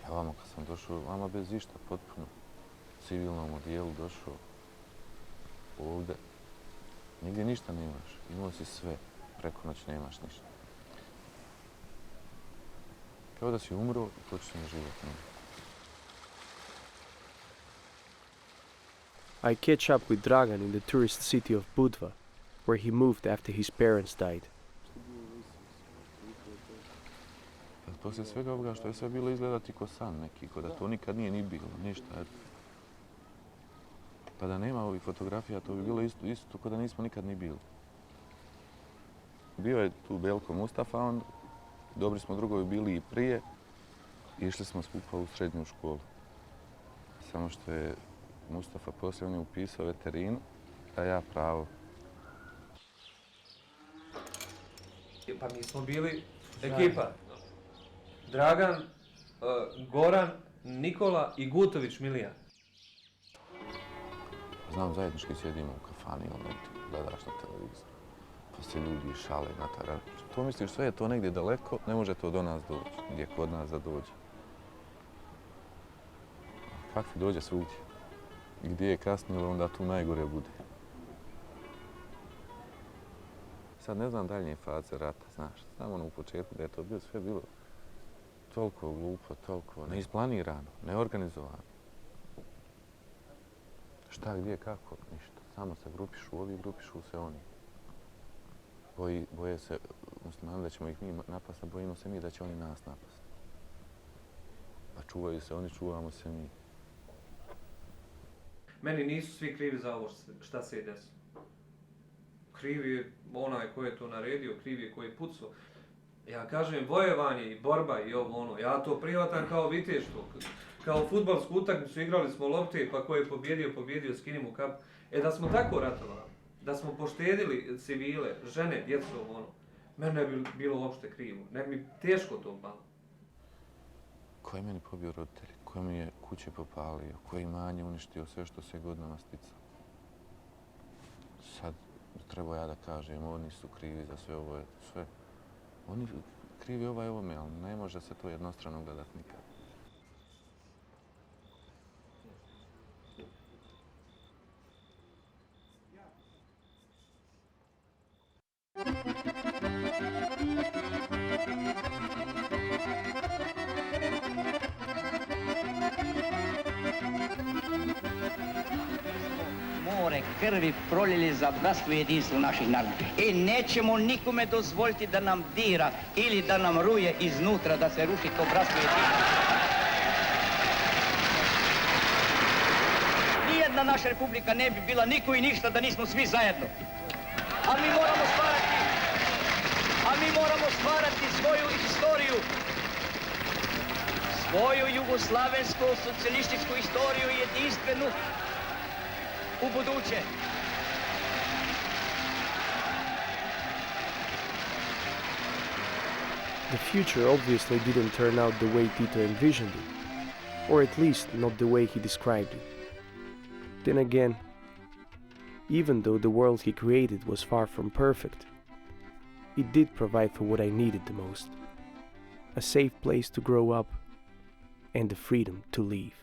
Ja vamo kad sam došao, vama bez išta, potpuno civilnom odijelu došao ovdje. Nigdje ništa nemaš, imao si sve, preko noć nemaš ništa. Kao da si umro i počeo na život novi. I catch up with Dragan in the tourist city of Budva, where he moved after his parents died. Poslije svega ovoga što je sve bilo izgledati ko san neki, ko da to nikad nije ni bilo, ništa. Pa da nema ovih fotografija, to bi bilo isto ko da nismo nikad ni bili. Bio je tu Belko Mustafa, dobri smo drugovi bili i prije. Išli smo skupa u srednju školu. Samo što je Mustafa poslije on je upisao veterinu, a ja pravo. Pa mi smo bili ekipa. Dragan, Goran, Nikola i Gutović Milija. Znam, zajednički sjedimo u kafani, onda ti gledaš na televizoru. Pa se ljudi šale na taj. To misliš, sve je to negdje daleko, ne može to do nas doći, gdje kod nas da dođe. Kakvi dođe svugdje? Gdje je kasnilo, onda tu najgore bude. Sad ne znam daljnje faze rata, znaš. Znam ono u početku da je to sve bilo toliko glupo, toliko neisplanirano, neorganizovano. Šta, gdje, kako, ništa. Samo se grupišu ovi, grupišu se oni. Boje se muslimani da ćemo ih mi napasti, a bojimo se mi da će oni nas napasti. Pa čuvaju se oni, čuvamo se mi. Meni nisu svi krivi za ovo šta se je desilo. Kriv je onaj koji je to naredio, kriv je koji je pucao. Ja kažem, vojevanje i borba i ovo ono, ja to prihvatam kao viteštvo. Kao fudbalsku utakmicu igrali smo lopte, pa ko je pobjedio, skinimo kap. Da smo tako ratovali, da smo poštedili civile, žene, djecu, ono, meni ne bi bilo uopšte krivo, ne bi teško to palo. Ko je meni pobio roditelji, ko mi je kuće popalio, ko je imanje uništio, sve što se godinama sticalo. Sad treba ja da kažem, oni su krivi za sve ovo, sve. Oni krivi ovome, ali ne može se to jednostrano gledat nikad. More krvi proljeli za bratstvo i jedinstvo naših naroda. I nećemo nikome dozvoliti da nam dira ili da nam ruje iznutra, da se ruši to bratstvo i jedinstvo. Nijedna naša republika ne bi bila niko i ništa da nismo svi zajedno. A mi moramo stvarati svoju istoriju. Svoju jugoslavensku socijalističku istoriju jedinstvenu u buduće. The future obviously didn't turn out the way Tito envisioned it, or at least not the way he described it. Then again, even though the world he created was far from perfect, it did provide for what I needed the most: a safe place to grow up and the freedom to leave.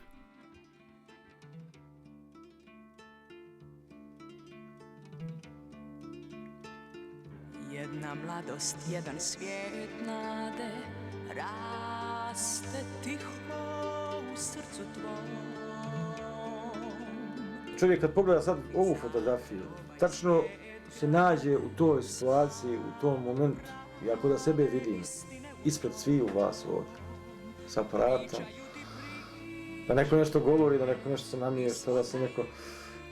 Jedna mladost, jedan svijet nade, raste tiho u srcu tvom. Čovjek kad pogleda sad ovu fotografiju, tačno se nađe u toj situaciji, u tom momentu. I ako da sebe vidim ispred sviju vas ovdje, s aparatom, da neko nešto govori, da neko nešto se namješta, da se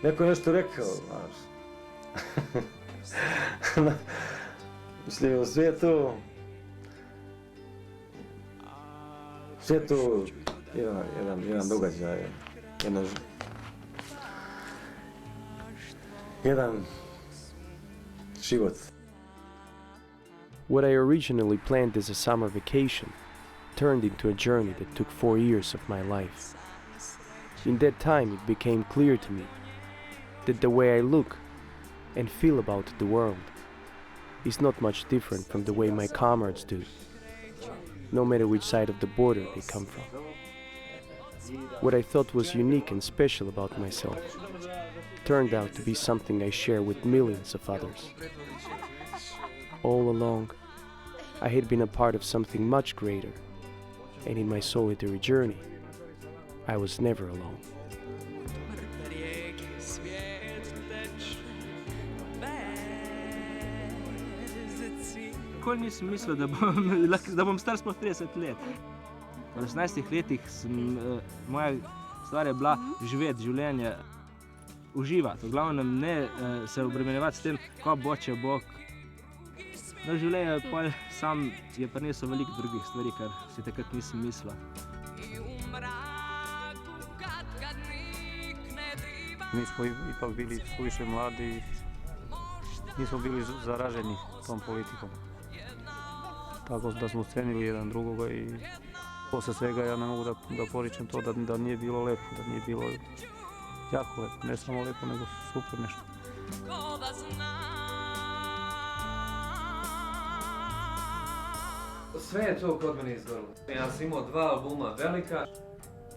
neko nešto rekao, znaš. Mislim, sve je to jedan događaj, jedan život. What I originally planned as a summer vacation turned into a journey that took 4 years of my life. In that time it became clear to me that the way I look and feel about the world is not much different from the way my comrades do, no matter which side of the border they come from. What I thought was unique and special about myself turned out to be something I share with millions of others. All along, I had been a part of something much greater, and in my solitary journey, I was never alone. Nikoli nisem mislil, da bom star sploh 30 let. V 18 letih moja stvar je bila živeti življenje, uživati. V glavnem ne se obremenjevati s tem, ko bo, če bo. No, življenje sam je prinesel veliko drugih stvari, kar si takrat nisem mislila. Mi smo ipak bili suviše mladi i nismo bili zaraženi tom politikom. Tako da smo cenili jedan drugoga i posle svega ja ne mogu da poričem to da nije bilo lepo, da nije bilo jako lepo. Ne samo lepo, nego super nešto. Sve je to kod mene izgorilo. Ja sam imao 2 albuma velika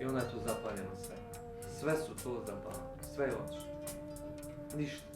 i onda je tu zapaljeno sve. Sve su to zapaljeno, sve je otišlo. Ništa.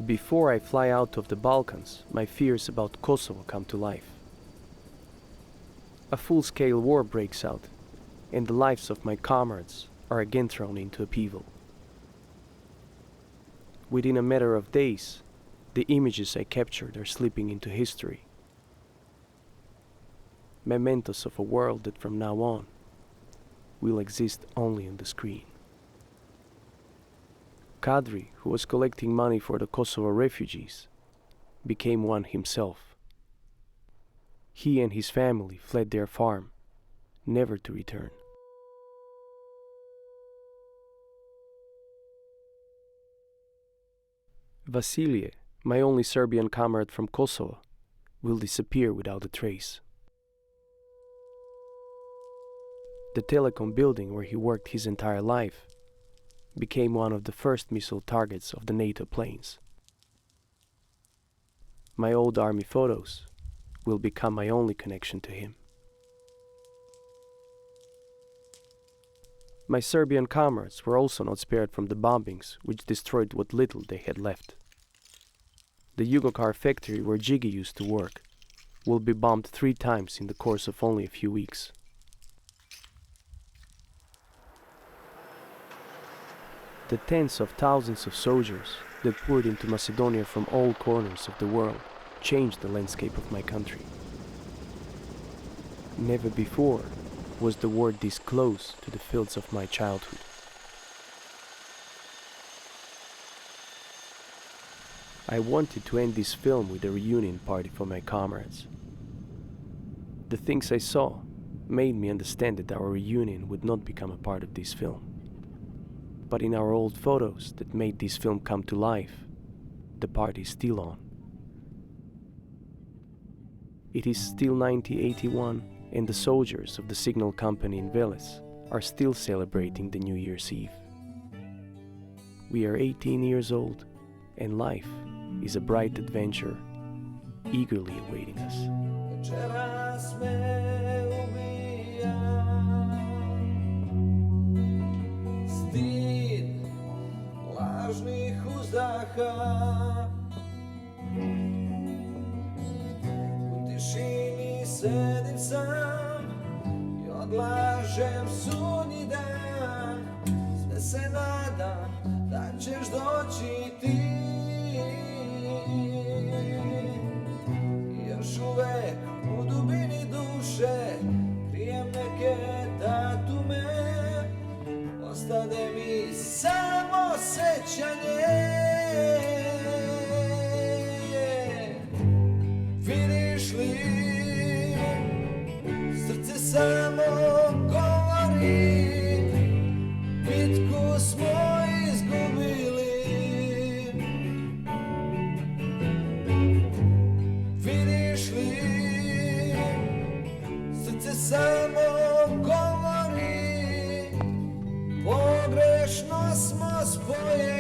before I fly out of the Balkans, my fears about Kosovo come to life. A full-scale war breaks out, and the lives of my comrades are again thrown into upheaval. Within a matter of days, the images I captured are slipping into history. Mementos of a world that from now on will exist only on the screen. Kadri, who was collecting money for the Kosovo refugees, became one himself. He and his family fled their farm, never to return. Vasilije, my only Serbian comrade from Kosovo, will disappear without a trace. The telecom building where he worked his entire life became one of the first missile targets of the NATO planes. My old army photos will become my only connection to him. My Serbian comrades were also not spared from the bombings which destroyed what little they had left. The Yugocar factory where Gigi used to work will be bombed 3 times in the course of only a few weeks. The tens of thousands of soldiers that poured into Macedonia from all corners of the world changed the landscape of my country. Never before was the war this close to the fields of my childhood. I wanted to end this film with a reunion party for my comrades. The things I saw made me understand that our reunion would not become a part of this film. But in our old photos that made this film come to life, the party is still on. It is still 1981, and the soldiers of the signal company in Veles are still celebrating the New Year's Eve. We are 18 years old, and life is a bright adventure eagerly awaiting us. Lažnih uzdaha, u tišini sedim sam i odlažem sudnji dan. Sve se nadam da ćeš doći ti. Još uvek u dubini duše krijem neke datume. Ostade mi samo sećanje. Vidiš li, srce samo govori, bitku smo izgubili. Vidiš li, srce samo govori, pogrešno smo spojeni.